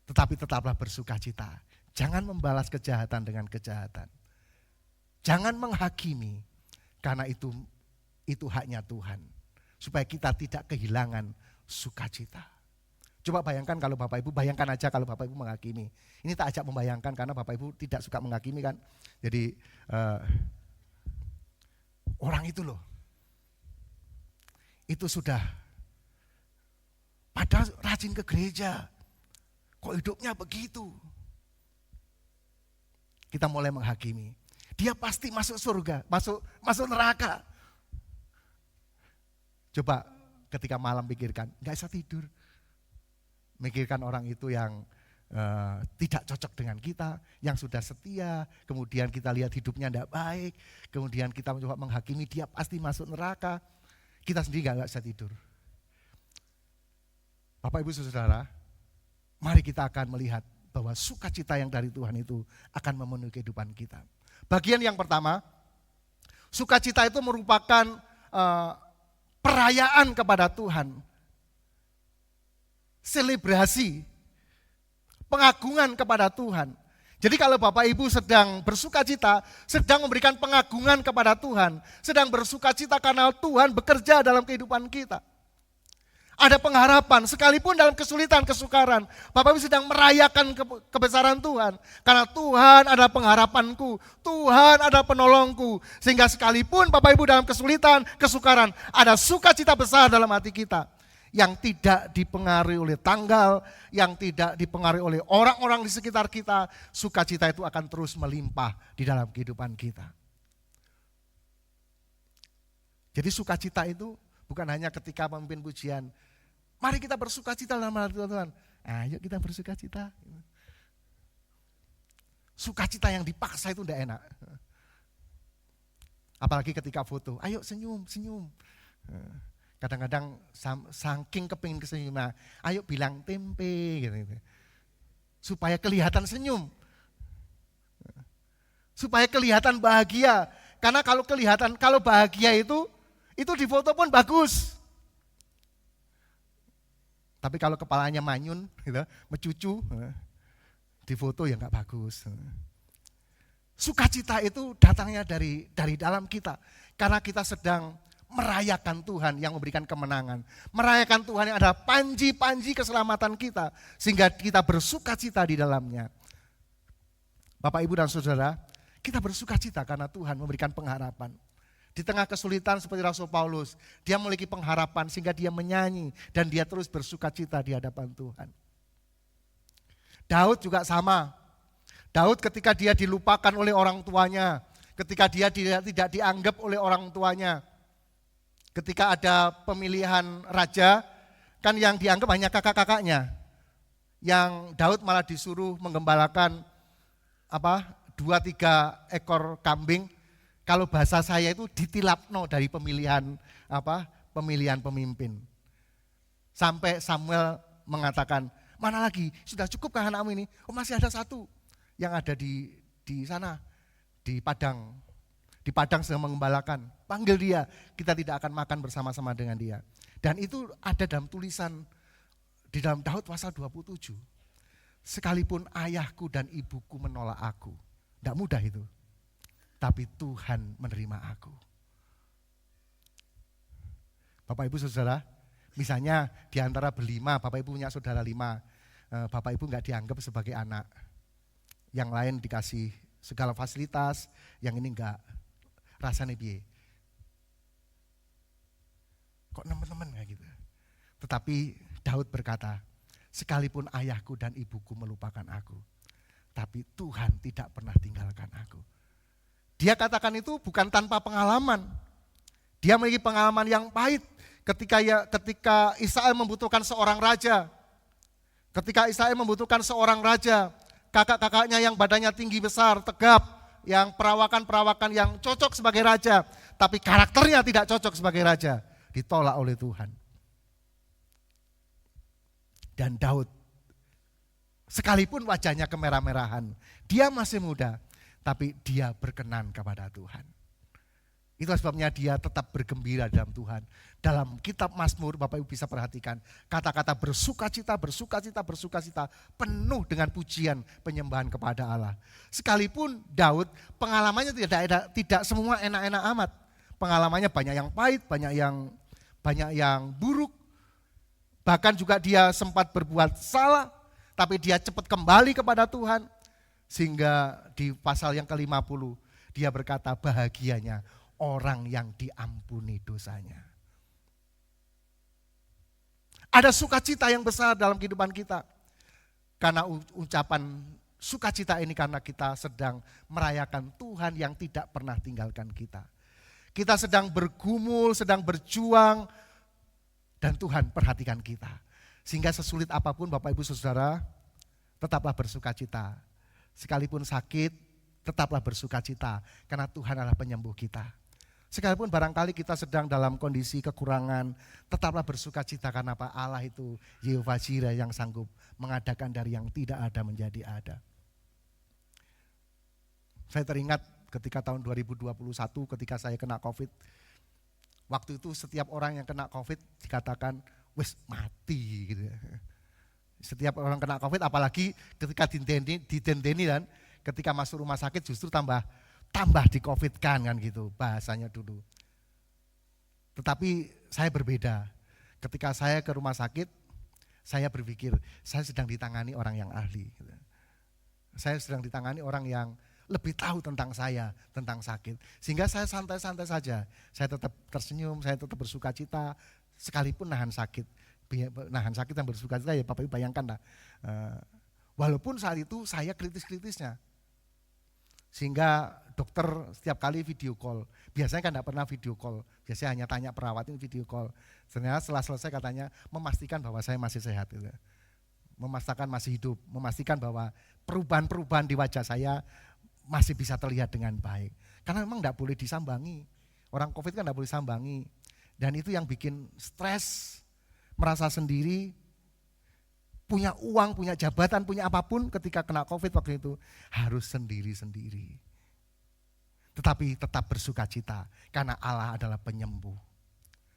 Tetapi tetaplah bersukacita. Jangan membalas kejahatan dengan kejahatan. Jangan menghakimi, karena itu haknya Tuhan. Supaya kita tidak kehilangan sukacita. Coba bayangkan kalau Bapak Ibu, bayangkan aja kalau Bapak Ibu menghakimi. Ini tak ajak membayangkan karena Bapak Ibu tidak suka menghakimi kan. Jadi orang itu loh, itu sudah padahal rajin ke gereja, kok hidupnya begitu. Kita mulai menghakimi. Dia pasti masuk surga, masuk neraka. Coba ketika malam pikirkan, gak bisa tidur. Mikirkan orang itu yang tidak cocok dengan kita, yang sudah setia, kemudian kita lihat hidupnya tidak baik, kemudian kita mencoba menghakimi dia pasti masuk neraka, kita sendiri gak bisa tidur. Bapak Ibu Saudara, mari kita akan melihat bahwa sukacita yang dari Tuhan itu akan memenuhi kehidupan kita. Bagian yang pertama, sukacita itu merupakan perayaan kepada Tuhan. Selebrasi, pengagungan kepada Tuhan. Jadi kalau Bapak Ibu sedang bersukacita, sedang memberikan pengagungan kepada Tuhan, sedang bersukacita karena Tuhan bekerja dalam kehidupan kita. Ada pengharapan, sekalipun dalam kesulitan, kesukaran, Bapak Ibu sedang merayakan kebesaran Tuhan. Karena Tuhan adalah pengharapanku, Tuhan adalah penolongku. Sehingga sekalipun Bapak Ibu dalam kesulitan, kesukaran, ada sukacita besar dalam hati kita. Yang tidak dipengaruhi oleh tanggal, yang tidak dipengaruhi oleh orang-orang di sekitar kita, sukacita itu akan terus melimpah di dalam kehidupan kita. Jadi sukacita itu bukan hanya ketika memimpin pujian, mari kita bersukacita dalam hati Tuhan. Ayo kita bersukacita. Sukacita yang dipaksa itu tidak enak. Apalagi ketika foto, ayo senyum, senyum. Kadang-kadang saking kepingin kesenyuman, ayo bilang tempe gitu. Supaya kelihatan senyum. Supaya kelihatan bahagia. Karena kalau bahagia itu di foto pun bagus. Tapi kalau kepalanya manyun, gitu, mencucu, di foto ya nggak bagus. Sukacita itu datangnya dari dalam kita. Karena kita sedang merayakan Tuhan yang memberikan kemenangan. Merayakan Tuhan yang adalah panji-panji keselamatan kita. Sehingga kita bersukacita di dalamnya. Bapak, Ibu, dan Saudara, kita bersukacita karena Tuhan memberikan pengharapan. Di tengah kesulitan seperti Rasul Paulus, dia memiliki pengharapan sehingga dia menyanyi dan dia terus bersukacita di hadapan Tuhan. Daud juga sama. Daud ketika dia dilupakan oleh orang tuanya, ketika dia tidak dianggap oleh orang tuanya, ketika ada pemilihan raja, kan yang dianggap hanya kakak-kakaknya. Yang Daud malah disuruh menggembalakan 2-3 ekor kambing. Kalau bahasa saya itu ditilapno dari pemilihan pemimpin. Sampai Samuel mengatakan, mana lagi? Sudah cukup kan anakmu ini? Oh, masih ada satu yang ada di sana, di padang. Di padang sedang mengembalakan. Panggil dia, kita tidak akan makan bersama-sama dengan dia. Dan itu ada dalam tulisan di dalam Daud pasal 27. Sekalipun ayahku dan ibuku menolak aku. Tidak mudah itu. Tapi Tuhan menerima aku. Bapak Ibu Saudara, misalnya di antara berlima, Bapak Ibu punya saudara 5, Bapak Ibu enggak dianggap sebagai anak. Yang lain dikasih segala fasilitas, yang ini enggak. Rasanya piye? Kok teman-teman kayak gitu. Tetapi Daud berkata, sekalipun ayahku dan ibuku melupakan aku, tapi Tuhan tidak pernah tinggalkan aku. Dia katakan itu bukan tanpa pengalaman. Dia memiliki pengalaman yang pahit ketika Israel membutuhkan seorang raja. Ketika Israel membutuhkan seorang raja, kakak-kakaknya yang badannya tinggi besar, tegap, yang perawakan-perawakan yang cocok sebagai raja, tapi karakternya tidak cocok sebagai raja, ditolak oleh Tuhan. Dan Daud, sekalipun wajahnya kemerah-merahan, dia masih muda, tapi dia berkenan kepada Tuhan. Itu sebabnya dia tetap bergembira dalam Tuhan. Dalam kitab Mazmur, Bapak Ibu bisa perhatikan, kata-kata bersukacita, bersukacita, bersukacita, penuh dengan pujian penyembahan kepada Allah. Sekalipun Daud, pengalamannya tidak semua enak-enak amat. Pengalamannya banyak yang pahit, banyak yang buruk. Bahkan juga dia sempat berbuat salah, tapi dia cepat kembali kepada Tuhan. Sehingga di pasal yang ke-50, dia berkata, bahagianya orang yang diampuni dosanya. Ada sukacita yang besar dalam kehidupan kita. Karena ucapan sukacita ini karena kita sedang merayakan Tuhan yang tidak pernah tinggalkan kita. Kita sedang bergumul, sedang berjuang, dan Tuhan perhatikan kita. Sehingga sesulit apapun Bapak Ibu Saudara, tetaplah bersukacita. Sekalipun sakit, tetaplah bersukacita. Karena Tuhan adalah penyembuh kita. Sekalipun barangkali kita sedang dalam kondisi kekurangan, tetaplah bersukacita karena apa? Allah itu Yehova Jireh yang sanggup mengadakan dari yang tidak ada menjadi ada. Saya teringat ketika tahun 2021 ketika saya kena COVID. Waktu itu setiap orang yang kena COVID dikatakan, wes mati gitu. Setiap orang kena COVID apalagi ketika didendeni dan ketika masuk rumah sakit justru tambah di COVID kan gitu bahasanya dulu. Tetapi saya berbeda. Ketika saya ke rumah sakit, saya berpikir saya sedang ditangani orang yang ahli. Saya sedang ditangani orang yang lebih tahu tentang saya, tentang sakit. Sehingga saya santai-santai saja. Saya tetap tersenyum, saya tetap bersukacita, sekalipun nahan sakit yang bersukacita ya Bapak Ibu bayangkan lah. Walaupun saat itu saya kritis-kritisnya. Sehingga dokter setiap kali video call, biasanya kan tidak pernah video call, biasanya hanya tanya perawat ini video call. Ternyata setelah selesai katanya memastikan bahwa saya masih sehat, gitu. Memastikan masih hidup, memastikan bahwa perubahan-perubahan di wajah saya masih bisa terlihat dengan baik. Karena memang tidak boleh disambangi, orang COVID kan tidak boleh sambangi. Dan itu yang bikin stres, merasa sendiri, punya uang, punya jabatan, punya apapun ketika kena COVID waktu itu harus sendiri-sendiri. Tetapi tetap bersukacita karena Allah adalah penyembuh.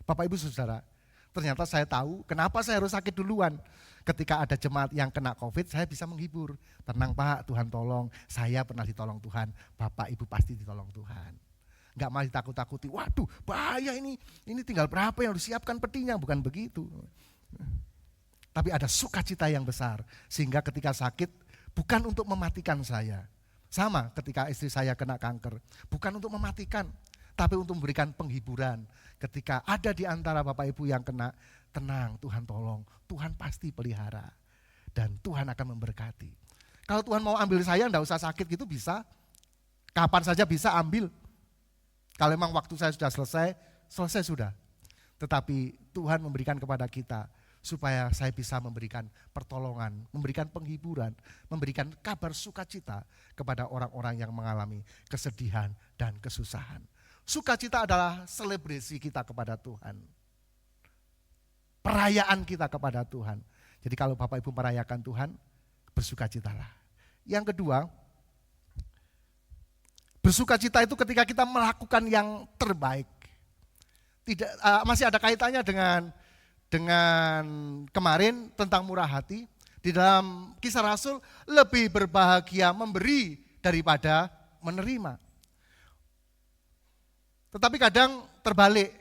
Bapak Ibu Saudara, ternyata saya tahu kenapa saya harus sakit duluan. Ketika ada jemaat yang kena COVID, saya bisa menghibur. Tenang Pak, Tuhan tolong, saya pernah ditolong Tuhan, Bapak Ibu pasti ditolong Tuhan. Enggak malah ditakut-takuti, waduh bahaya ini tinggal berapa yang harus siapkan petinya, bukan begitu. Tapi ada sukacita yang besar, sehingga ketika sakit bukan untuk mematikan saya. Sama ketika istri saya kena kanker, bukan untuk mematikan, tapi untuk memberikan penghiburan. Ketika ada di antara Bapak Ibu yang kena, tenang, Tuhan tolong, Tuhan pasti pelihara. Dan Tuhan akan memberkati. Kalau Tuhan mau ambil saya, enggak usah sakit gitu bisa, kapan saja bisa ambil. Kalau memang waktu saya sudah selesai sudah. Tetapi Tuhan memberikan kepada kita, supaya saya bisa memberikan pertolongan, memberikan penghiburan, memberikan kabar sukacita kepada orang-orang yang mengalami kesedihan dan kesusahan. Sukacita adalah selebrasi kita kepada Tuhan. Perayaan kita kepada Tuhan. Jadi kalau Bapak Ibu merayakan Tuhan, bersukacitalah. Yang kedua, bersukacita itu ketika kita melakukan yang terbaik. Masih ada kaitannya dengan kemarin tentang murah hati. Di dalam Kisah Rasul, lebih berbahagia memberi daripada menerima. Tetapi kadang terbalik,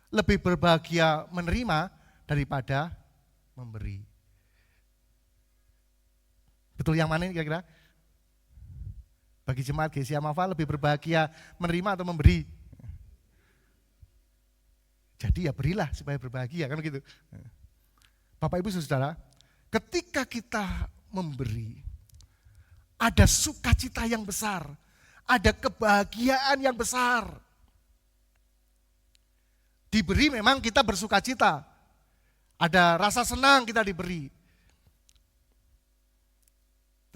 lebih berbahagia menerima daripada memberi. Betul yang mana ini kira-kira? Bagi jemaat GCI Amafa lebih berbahagia menerima atau memberi? Jadi ya berilah supaya berbahagia kan begitu. Bapak Ibu Saudara, ketika kita memberi, ada sukacita yang besar, ada kebahagiaan yang besar. Diberi memang kita bersukacita, ada rasa senang kita diberi.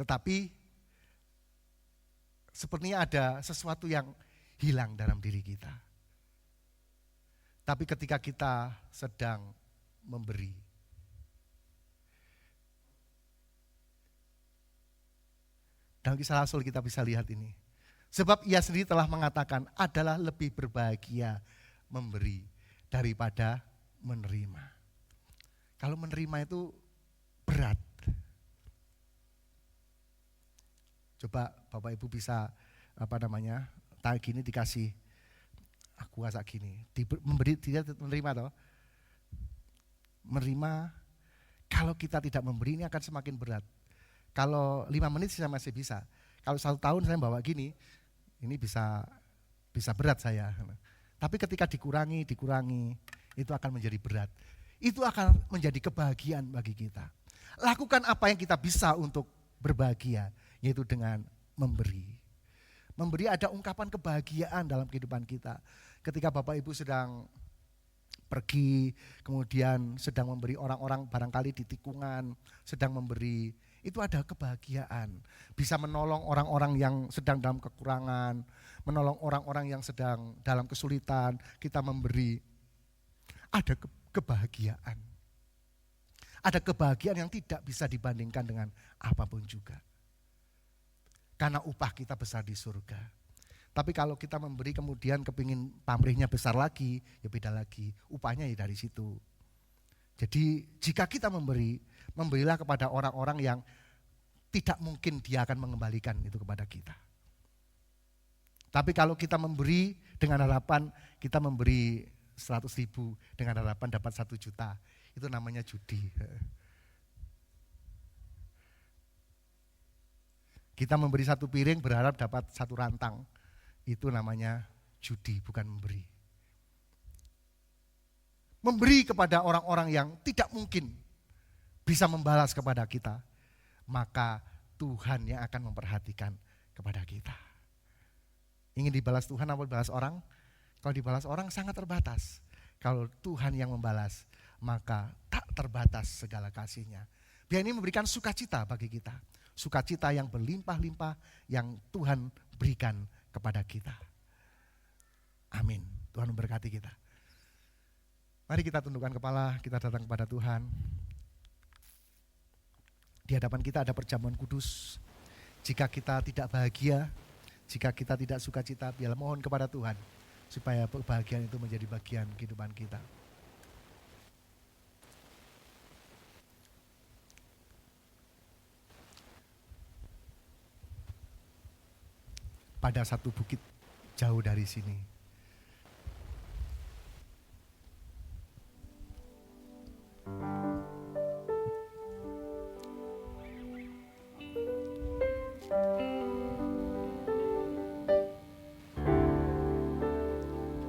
Tetapi sepertinya ada sesuatu yang hilang dalam diri kita. Tapi ketika kita sedang memberi, dalam Kisah Rasul kita bisa lihat ini. Sebab ia sendiri telah mengatakan adalah lebih berbahagia memberi daripada menerima. Kalau menerima itu berat. Coba Bapak Ibu bisa kayak gini dikasih aku kayak gini, memberi tidak menerima toh. Menerima, kalau kita tidak memberi ini akan semakin berat. Kalau 5 menit saya masih bisa. Kalau 1 tahun saya bawa gini, ini bisa berat saya. Tapi ketika dikurangi, itu akan menjadi berat. Itu akan menjadi kebahagiaan bagi kita. Lakukan apa yang kita bisa untuk berbahagia, yaitu dengan memberi. Memberi ada ungkapan kebahagiaan dalam kehidupan kita. Ketika Bapak Ibu sedang pergi, kemudian sedang memberi orang-orang barangkali di tikungan, sedang memberi, itu ada kebahagiaan. Bisa menolong orang-orang yang sedang dalam kekurangan, menolong orang-orang yang sedang dalam kesulitan, kita memberi. Ada kebahagiaan. Ada kebahagiaan yang tidak bisa dibandingkan dengan apapun juga. Karena upah kita besar di surga. Tapi kalau kita memberi kemudian kepingin pamrihnya besar lagi, ya beda lagi. Upahnya ya dari situ. Jadi jika kita memberi, memberilah kepada orang-orang yang tidak mungkin dia akan mengembalikan itu kepada kita. Tapi kalau kita memberi dengan harapan kita memberi 100.000 dengan harapan dapat 1 juta, itu namanya judi. Kita memberi 1 piring berharap dapat 1 rantang, itu namanya judi, bukan memberi. Memberi kepada orang-orang yang tidak mungkin bisa membalas kepada kita, maka Tuhan yang akan memperhatikan kepada kita. Ingin dibalas Tuhan atau dibalas orang? Kalau dibalas orang sangat terbatas. Kalau Tuhan yang membalas, maka tak terbatas segala kasih-Nya. Biar ini memberikan sukacita bagi kita. Sukacita yang berlimpah-limpah yang Tuhan berikan kepada kita. Amin. Tuhan memberkati kita. Mari kita tundukkan kepala, kita datang kepada Tuhan. Di hadapan kita ada perjamuan kudus. Jika kita tidak bahagia, jika kita tidak sukacita, biarlah mohon kepada Tuhan supaya kebahagiaan itu menjadi bagian kehidupan kita. Pada satu bukit jauh dari sini,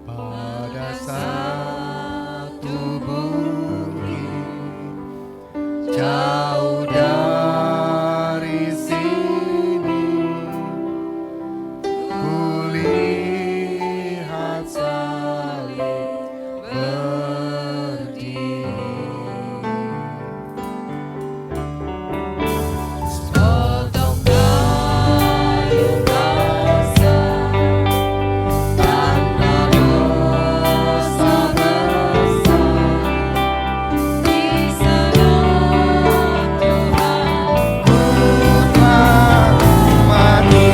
pada satu bukit jauh dari sini, kulihat salib berdiri. Sepotong kayu basah tanpa dosa besar, di sana Tuhan ku telah mati.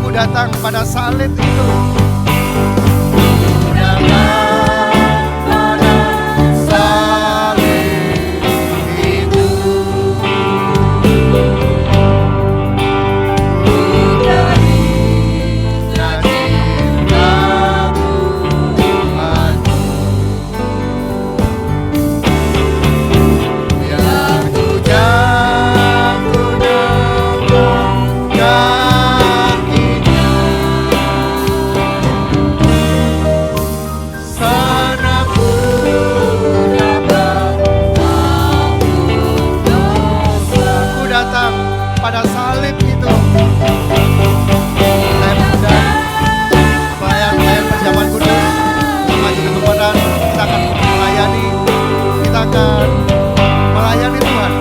Ku datang pada salib itu. Ku datang pada salib itu. Ku dari cinta Tuhanku, yang ku jatuh depan kakinya. salib itu. Saya muda, pelayan perjamuan kudus, maju ke depan, kita akan melayani, kita akan melayani Tuhan.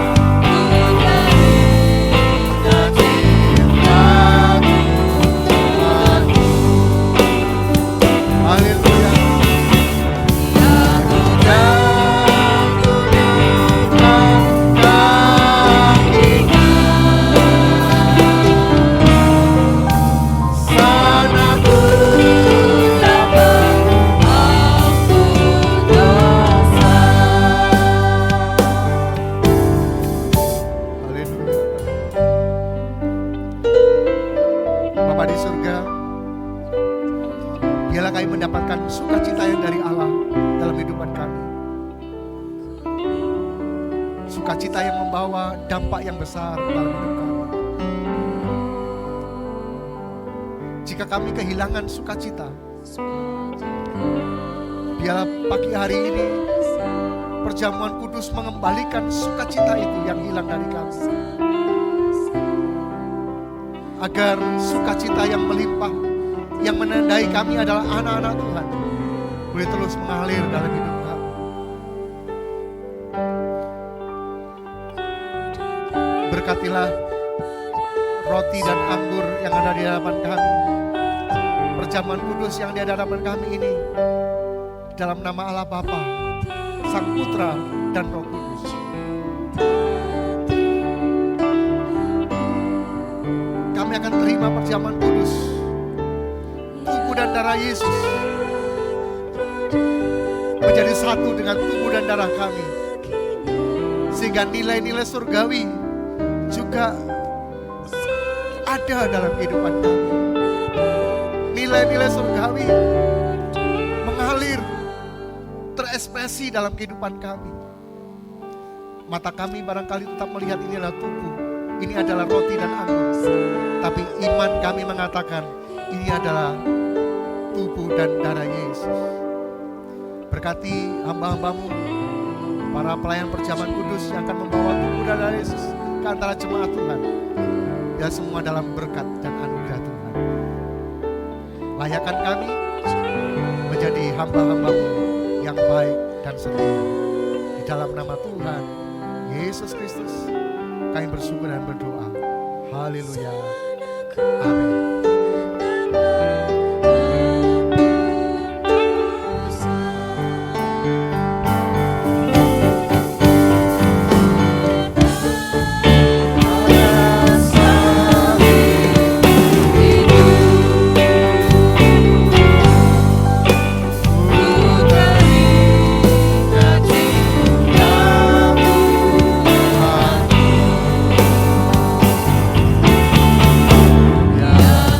Haleluya. Bapa di surga, biarlah kami mendapatkan sukacita yang dari Allah dalam kehidupan kami. Sukacita yang membawa dampak yang besar dalam hidup kami. Jika kami kehilangan sukacita, biarlah pagi hari ini perjamuan kudus mengembalikan sukacita itu yang hilang dari kami. Agar sukacita yang melimpah, yang menandai kami adalah anak-anak Tuhan, boleh terus mengalir dalam hidup kami. Berkatilah roti dan anggur yang ada di hadapan kami, perjamuan kudus yang di hadapan kami ini, dalam nama Allah Bapa, Sang Putra, dan Roh Kudus. Kami akan terima perjamuan kudus, tubuh dan darah Yesus, menjadi satu dengan tubuh dan darah kami, sehingga nilai-nilai surgawi juga ada dalam kehidupan kami. Nilai-nilai surgawi mengalir, terekspresi dalam kehidupan kami. Mata kami barangkali tetap melihat ini adalah tubuh, ini adalah roti dan anggur, tapi iman kami mengatakan ini adalah tubuh dan darah Yesus. Berkati hamba-hambamu, para pelayan perjamuan kudus yang akan membawa tubuh dan darah Yesus ke antara jemaat Tuhan. Ya, semua dalam berkat dan anugerah Tuhan. Layakkan kami menjadi hamba-hambamu yang baik dan setia. Di dalam nama Tuhan Yesus Kristus kami bersyukur dan berdoa. Haleluya. Amin. Yeah.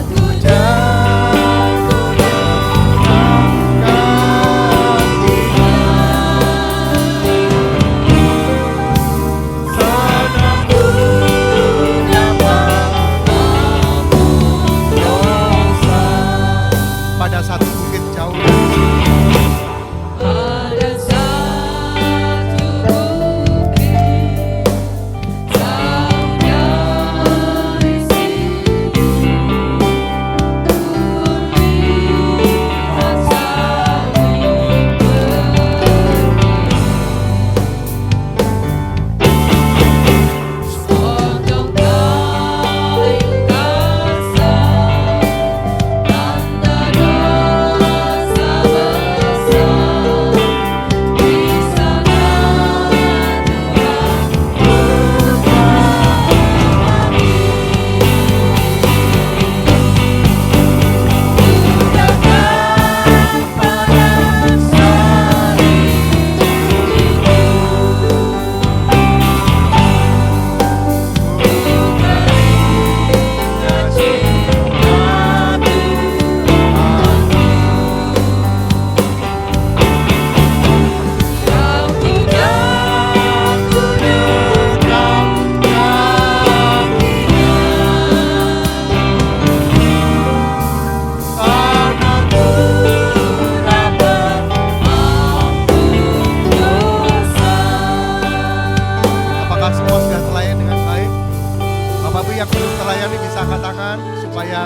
Melayani bisa angkat tangan supaya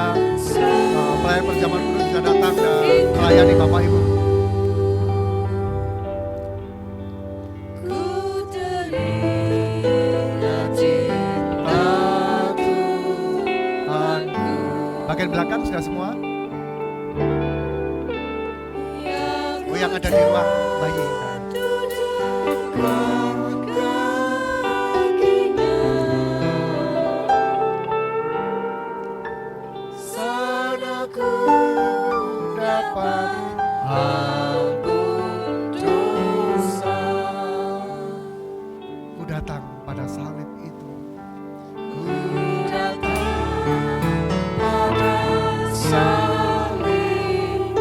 pelayan perjamuan kudus bisa datang dan melayani Bapak Ibu. Bagian belakang sudah semua? Oh, yang ada di ruang bayi. Sanaku dapat ampun dosa. Ku datang pada salib itu. Ku datang pada salib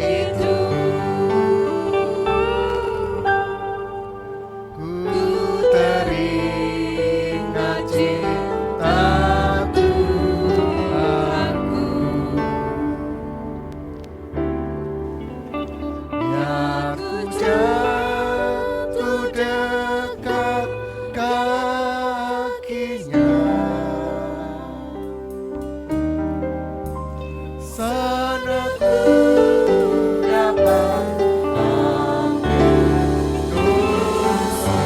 itu. Ku teringat cinta Tuhanku. Biar ku jatuh dekat kakinya. Sana ku dapat ampun dosa.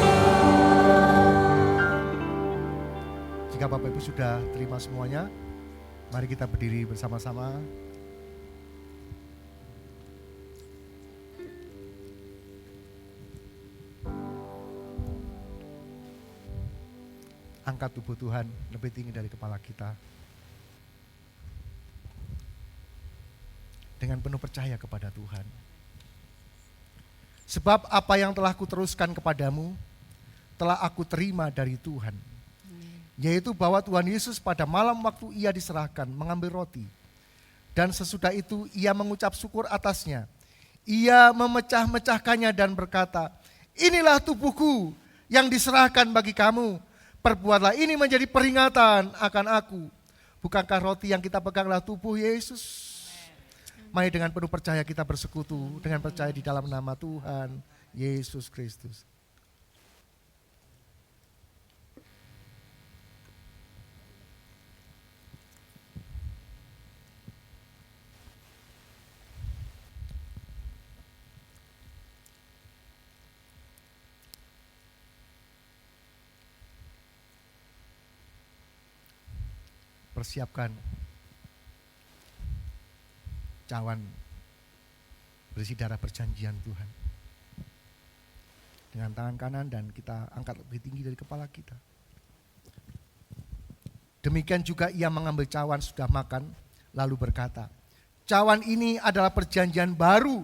Jika Bapak Ibu sudah terima semuanya, mari kita berdiri bersama-sama. Angkat tubuh Tuhan lebih tinggi dari kepala kita. Dengan penuh percaya kepada Tuhan. Sebab apa yang telah kuteruskan kepadamu, telah aku terima dari Tuhan. Yaitu bahwa Tuhan Yesus pada malam waktu ia diserahkan mengambil roti. Dan sesudah itu ia mengucap syukur atasnya. Ia memecah-mecahkannya dan berkata, inilah tubuhku yang diserahkan bagi kamu. Perbuatlah ini menjadi peringatan akan aku. Bukankah roti yang kita peganglah tubuh Yesus? Mari dengan penuh percaya kita bersekutu dengan percaya di dalam nama Tuhan Yesus Kristus. Persiapkan cawan berisi darah perjanjian Tuhan. Dengan tangan kanan dan kita angkat lebih tinggi dari kepala kita. Demikian juga ia mengambil cawan sudah makan, lalu berkata, cawan ini adalah perjanjian baru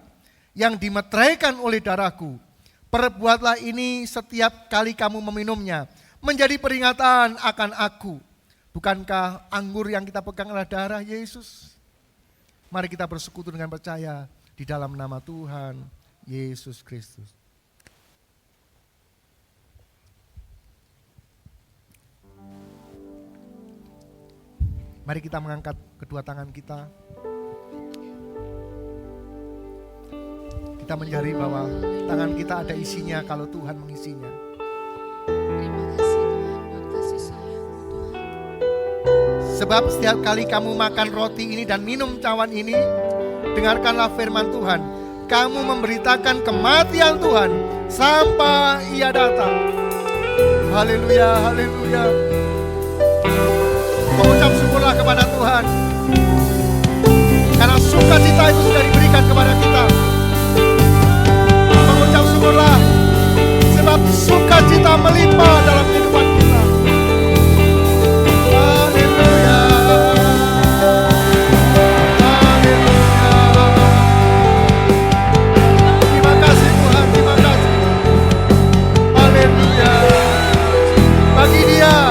yang dimeteraikan oleh darahku. Perbuatlah ini setiap kali kamu meminumnya, menjadi peringatan akan aku. Bukankah anggur yang kita pegang adalah darah Yesus? Mari kita bersekutu dengan percaya di dalam nama Tuhan Yesus Kristus. Mari kita mengangkat kedua tangan kita. Kita mencari bahwa tangan kita ada isinya kalau Tuhan mengisinya. Terima kasih Tuhan buat kasih sayang Tuhan. Sebab setiap kali kamu makan roti ini dan minum cawan ini, dengarkanlah firman Tuhan. Kamu memberitakan kematian Tuhan sampai ia datang. Haleluya, haleluya. Mengucap syukurlah kepada Tuhan. Karena sukacita itu sudah diberikan kepada kita. Mengucap syukurlah. Sebab sukacita melimpah dalam kehidupan kita. Haleluya. Haleluya. Terima kasih Tuhan, terima kasih. Haleluya. Bagi Dia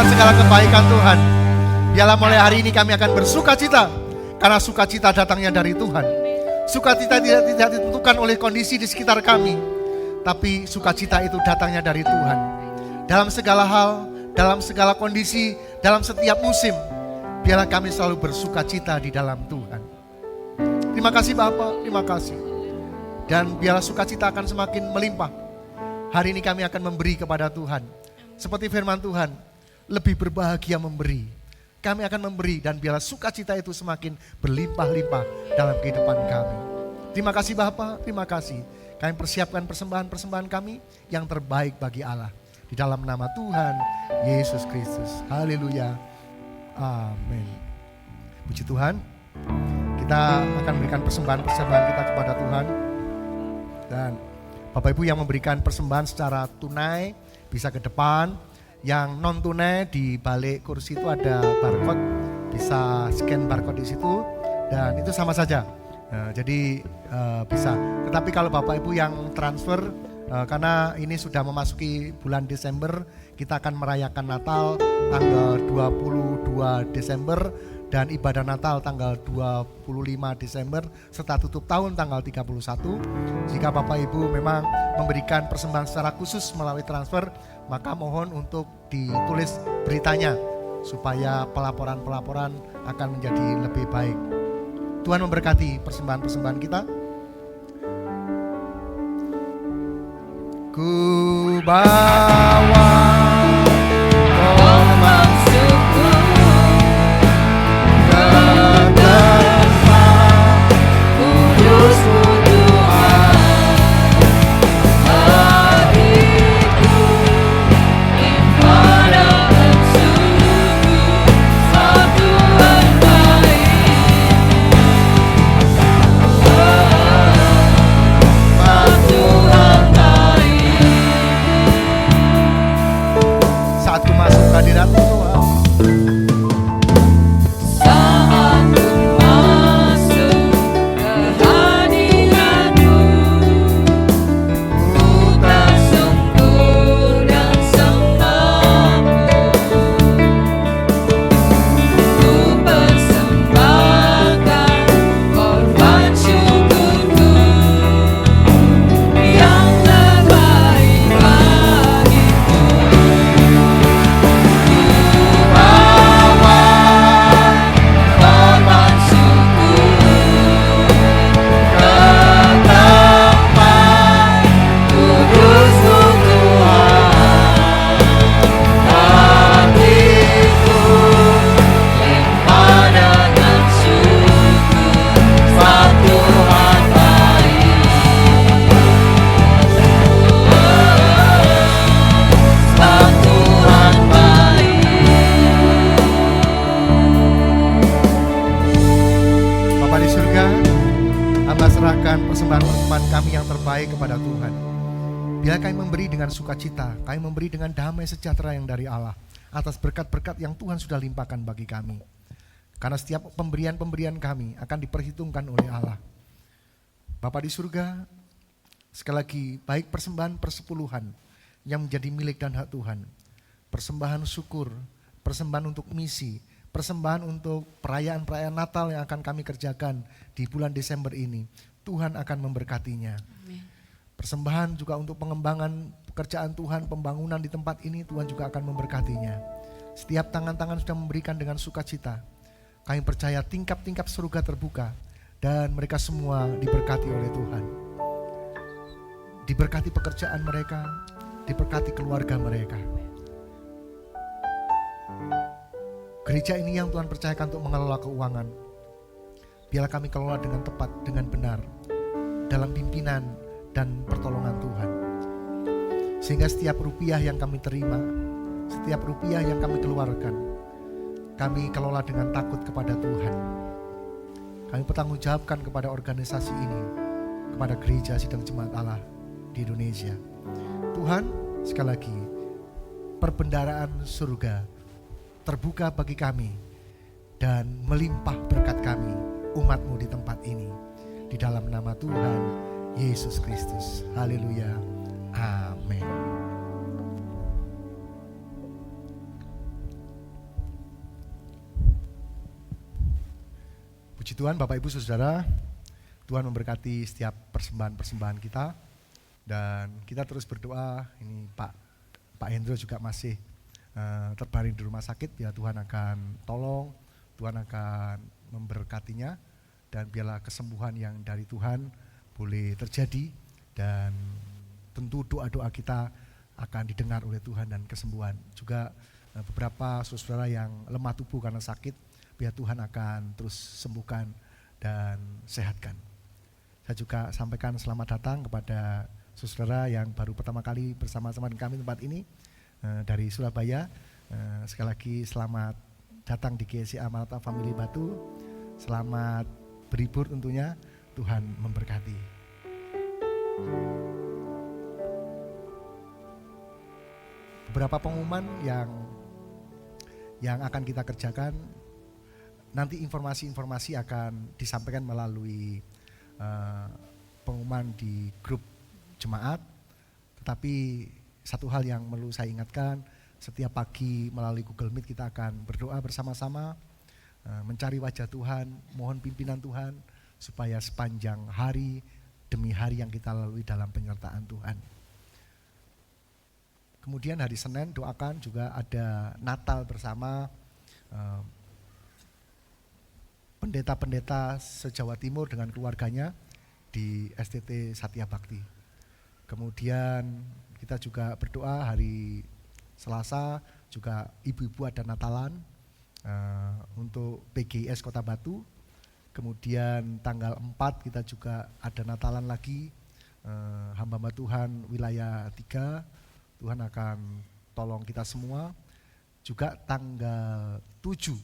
atas segala kebaikan Tuhan. Biarlah mulai hari ini kami akan bersukacita, karena sukacita datangnya dari Tuhan. Sukacita tidak ditentukan oleh kondisi di sekitar kami, tapi sukacita itu datangnya dari Tuhan. Dalam segala hal, dalam segala kondisi, dalam setiap musim, biarlah kami selalu bersukacita di dalam Tuhan. Terima kasih Bapa, terima kasih. Dan biarlah sukacita akan semakin melimpah. Hari ini kami akan memberi kepada Tuhan. Seperti firman Tuhan, lebih berbahagia memberi. Kami akan memberi dan biarlah sukacita itu semakin berlimpah-limpah dalam kehidupan kami. Terima kasih Bapa, terima kasih. Kami persiapkan persembahan-persembahan kami yang terbaik bagi Allah. Di dalam nama Tuhan Yesus Kristus. Haleluya. Amin. Puji Tuhan. Kita akan memberikan persembahan-persembahan kita kepada Tuhan. Dan Bapak Ibu yang memberikan persembahan secara tunai bisa ke depan. Yang non tunai di balik kursi itu ada barcode, bisa scan barcode di situ dan itu sama saja. Nah, jadi bisa. Tetapi kalau Bapak Ibu yang transfer, karena ini sudah memasuki bulan Desember, kita akan merayakan Natal tanggal 22 Desember dan ibadah Natal tanggal 25 Desember serta tutup tahun tanggal 31. Jika Bapak Ibu memang memberikan persembahan secara khusus melalui transfer, maka mohon untuk ditulis beritanya supaya pelaporan-pelaporan akan menjadi lebih baik. Tuhan memberkati persembahan-persembahan kita. Ku bawa korban syukur ke tempat kudus-Mu Tuhan. Hatiku ibadah sungguh saat Tuhan baik. Saat Tuhan baik. Saat ku masuk hadirat Tuhan. Persembahan-persembahan kami yang terbaik kepada Tuhan. Bila kami memberi dengan sukacita, kami memberi dengan damai sejahtera yang dari Allah atas berkat-berkat yang Tuhan sudah limpahkan bagi kami. Karena setiap pemberian-pemberian kami akan diperhitungkan oleh Allah. Bapa di surga, sekali lagi baik persembahan persepuluhan yang menjadi milik dan hak Tuhan, persembahan syukur, persembahan untuk misi, persembahan untuk perayaan-perayaan Natal yang akan kami kerjakan di bulan Desember ini, Tuhan akan memberkatinya. Amin. Persembahan juga untuk pengembangan pekerjaan Tuhan, pembangunan di tempat ini, Tuhan juga akan memberkatinya. Setiap tangan-tangan sudah memberikan dengan sukacita. Kami percaya tingkap-tingkap surga terbuka dan mereka semua diberkati oleh Tuhan. Diberkati pekerjaan mereka, diberkati keluarga mereka. Gereja ini yang Tuhan percayakan untuk mengelola keuangan, biarlah kami kelola dengan tepat, dengan benar, dalam pimpinan dan pertolongan Tuhan. Sehingga setiap rupiah yang kami terima, setiap rupiah yang kami keluarkan, kami kelola dengan takut kepada Tuhan. Kami bertanggungjawabkan kepada organisasi ini, kepada Gereja Sidang Jemaat Allah di Indonesia. Tuhan, sekali lagi, perbendaharaan surga terbuka bagi kami dan melimpah berkat kami, umat-Mu di tempat ini. Di dalam nama Tuhan Yesus Kristus. Haleluya. Amin. Tuhan, Bapak Ibu Saudara, Tuhan memberkati setiap persembahan-persembahan kita. Dan kita terus berdoa, ini Pak Hendro juga masih terbaring di rumah sakit, ya Tuhan akan tolong, Tuhan akan memberkatinya, dan biarlah kesembuhan yang dari Tuhan boleh terjadi, dan tentu doa-doa kita akan didengar oleh Tuhan dan kesembuhan. Juga beberapa saudara yang lemah tubuh karena sakit, biar Tuhan akan terus sembuhkan dan sehatkan. Saya juga sampaikan selamat datang kepada saudara yang baru pertama kali bersama-sama dengan kami tempat ini dari Surabaya. Sekali lagi selamat datang di GSI Maranatha Family Batu. Selamat berhibur tentunya, Tuhan memberkati. Beberapa pengumuman yang akan kita kerjakan, nanti informasi-informasi akan disampaikan melalui pengumuman di grup jemaat. Tetapi satu hal yang perlu saya ingatkan, setiap pagi melalui Google Meet kita akan berdoa bersama-sama, mencari wajah Tuhan, mohon pimpinan Tuhan, supaya sepanjang hari demi hari yang kita lalui dalam penyertaan Tuhan. Kemudian hari Senin doakan juga ada Natal bersama pendeta-pendeta se-Jawa Timur dengan keluarganya di STT Satya Bakti. Kemudian kita juga berdoa hari Selasa juga ibu-ibu ada Natalan untuk PGS Kota Batu. Kemudian tanggal 4 kita juga ada Natalan lagi, hamba Tuhan wilayah 3. Tuhan akan tolong kita semua. Juga tanggal 7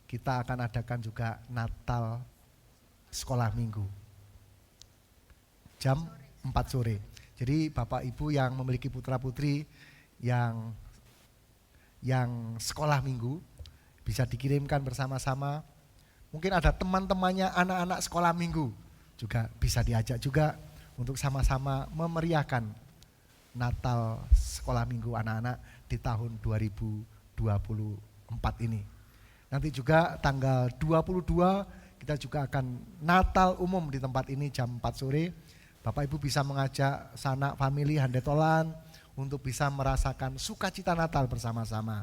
kita akan adakan juga Natal sekolah minggu jam 4 sore. Jadi Bapak Ibu yang memiliki putra putri yang sekolah minggu bisa dikirimkan bersama-sama. Mungkin ada teman-temannya anak-anak sekolah minggu juga bisa diajak juga untuk sama-sama memeriahkan Natal sekolah minggu anak-anak di tahun 2024 ini. Nanti juga tanggal 22 kita juga akan Natal umum di tempat ini jam 4 sore. Bapak Ibu bisa mengajak sanak famili Handetolan untuk bisa merasakan sukacita Natal bersama-sama.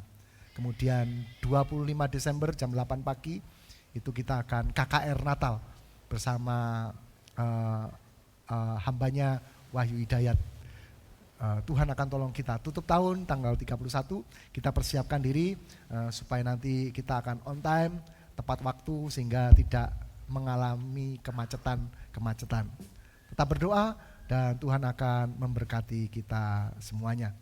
Kemudian 25 Desember jam 8 pagi itu kita akan KKR Natal bersama hambanya Wahyu Hidayat. Tuhan akan tolong kita tutup tahun tanggal 31, kita persiapkan diri supaya nanti kita akan on time, tepat waktu sehingga tidak mengalami kemacetan. Tetap berdoa dan Tuhan akan memberkati kita semuanya.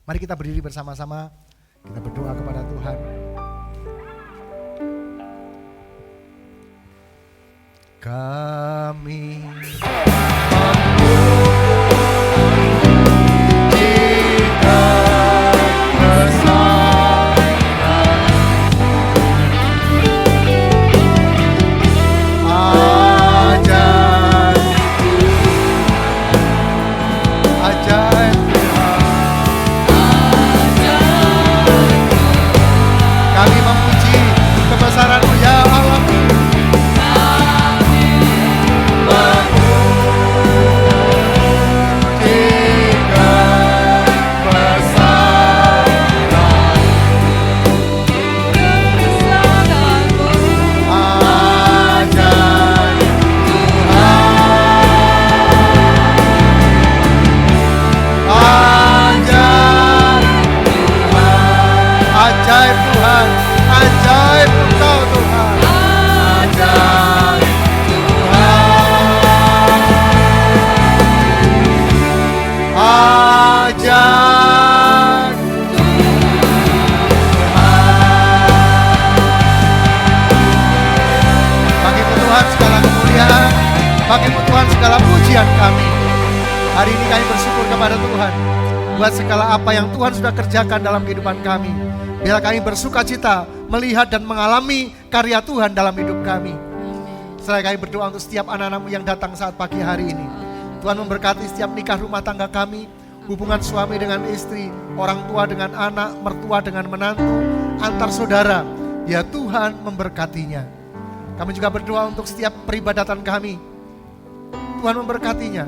Mari kita berdiri bersama-sama, kita berdoa kepada Tuhan. Kami bagimu Tuhan segala pujian kami. Hari ini kami bersyukur kepada Tuhan buat segala apa yang Tuhan sudah kerjakan dalam kehidupan kami. Biar kami bersuka cita melihat dan mengalami karya Tuhan dalam hidup kami. Setelah kami berdoa untuk setiap anak-anakmu yang datang saat pagi hari ini. Tuhan memberkati setiap nikah rumah tangga kami, hubungan suami dengan istri, orang tua dengan anak, mertua dengan menantu, antar saudara. Ya Tuhan memberkatinya. Kami juga berdoa untuk setiap peribadatan kami. Tuhan memberkatinya.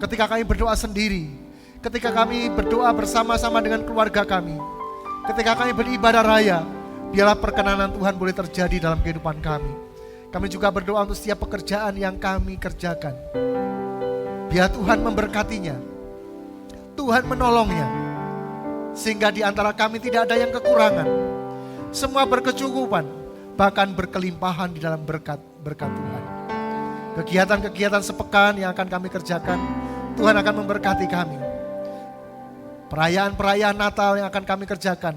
Ketika kami berdoa sendiri, ketika kami berdoa bersama-sama dengan keluarga kami, ketika kami beribadah raya, biarlah perkenanan Tuhan boleh terjadi dalam kehidupan kami. Kami juga berdoa untuk setiap pekerjaan yang kami kerjakan. Biar Tuhan memberkatinya, Tuhan menolongnya, sehingga di antara kami tidak ada yang kekurangan. Semua berkecukupan, bahkan berkelimpahan di dalam berkat Tuhan. Kegiatan-kegiatan sepekan yang akan kami kerjakan, Tuhan akan memberkati kami. Perayaan-perayaan Natal yang akan kami kerjakan,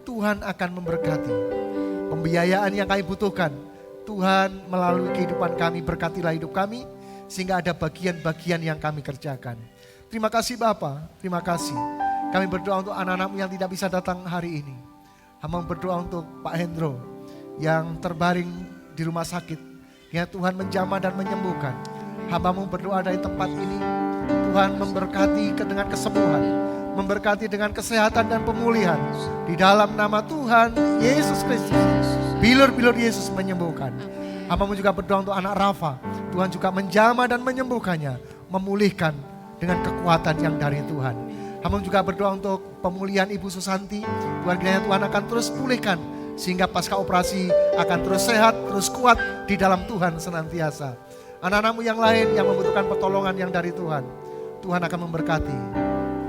Tuhan akan memberkati. Pembiayaan yang kami butuhkan, Tuhan melalui kehidupan kami berkatilah hidup kami, sehingga ada bagian-bagian yang kami kerjakan. Terima kasih Bapa, terima kasih. Kami berdoa untuk anak-anak-Mu yang tidak bisa datang hari ini. Hamba berdoa untuk Pak Hendro yang terbaring di rumah sakit. Ya Tuhan menjamah dan menyembuhkan. Hamba-Mu berdoa dari tempat ini, Tuhan memberkati dengan kesembuhan, memberkati dengan kesehatan dan pemulihan. Di dalam nama Tuhan Yesus Kristus, bilur-bilur Yesus menyembuhkan. Hamba-Mu juga berdoa untuk anak Rafa. Tuhan juga menjamah dan menyembuhkannya, memulihkan dengan kekuatan yang dari Tuhan. Hamba juga berdoa untuk pemulihan Ibu Susanti. Tuhan kiranya Tuhan akan terus pulihkan, sehingga pasca operasi akan terus sehat, terus kuat di dalam Tuhan senantiasa. Anak-anak-Mu yang lain yang membutuhkan pertolongan yang dari Tuhan, Tuhan akan memberkati.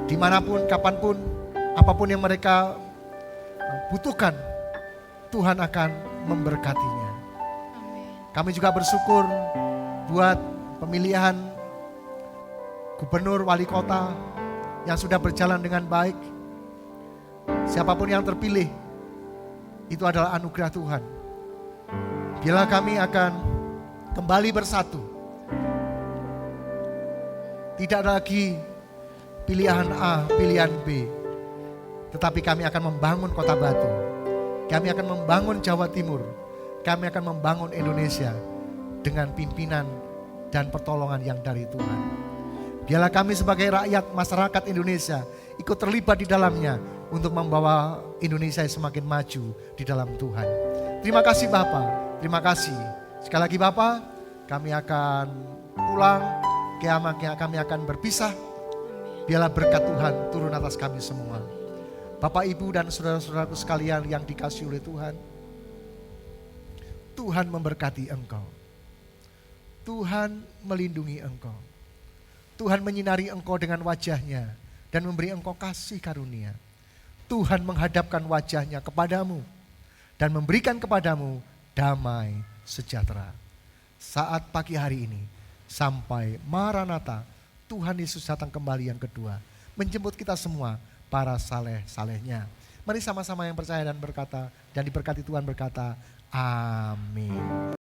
Dimanapun, kapanpun, apapun yang mereka butuhkan, Tuhan akan memberkatinya. Kami juga bersyukur buat pemilihan gubernur, wali kota yang sudah berjalan dengan baik. Siapapun yang terpilih, itu adalah anugerah Tuhan. Bila kami akan kembali bersatu, tidak ada lagi pilihan A, pilihan B, tetapi kami akan membangun Kota Batu. Kami akan membangun Jawa Timur. Kami akan membangun Indonesia dengan pimpinan dan pertolongan yang dari Tuhan. Biarlah kami sebagai rakyat masyarakat Indonesia ikut terlibat di dalamnya untuk membawa Indonesia semakin maju di dalam Tuhan. Terima kasih Bapa, terima kasih. Sekali lagi Bapa, kami akan pulang, kami akan berpisah. Biarlah berkat Tuhan turun atas kami semua. Bapak, Ibu, dan saudara-saudaraku sekalian yang dikasihi oleh Tuhan, Tuhan memberkati engkau. Tuhan melindungi engkau. Tuhan menyinari engkau dengan wajahnya dan memberi engkau kasih karunia. Tuhan menghadapkan wajahnya kepadamu dan memberikan kepadamu damai sejahtera. Saat pagi hari ini sampai Maranatha, Tuhan Yesus datang kembali yang kedua, menjemput kita semua, para saleh-salehnya. Mari sama-sama yang percaya dan berkata, dan diberkati Tuhan berkata, amin.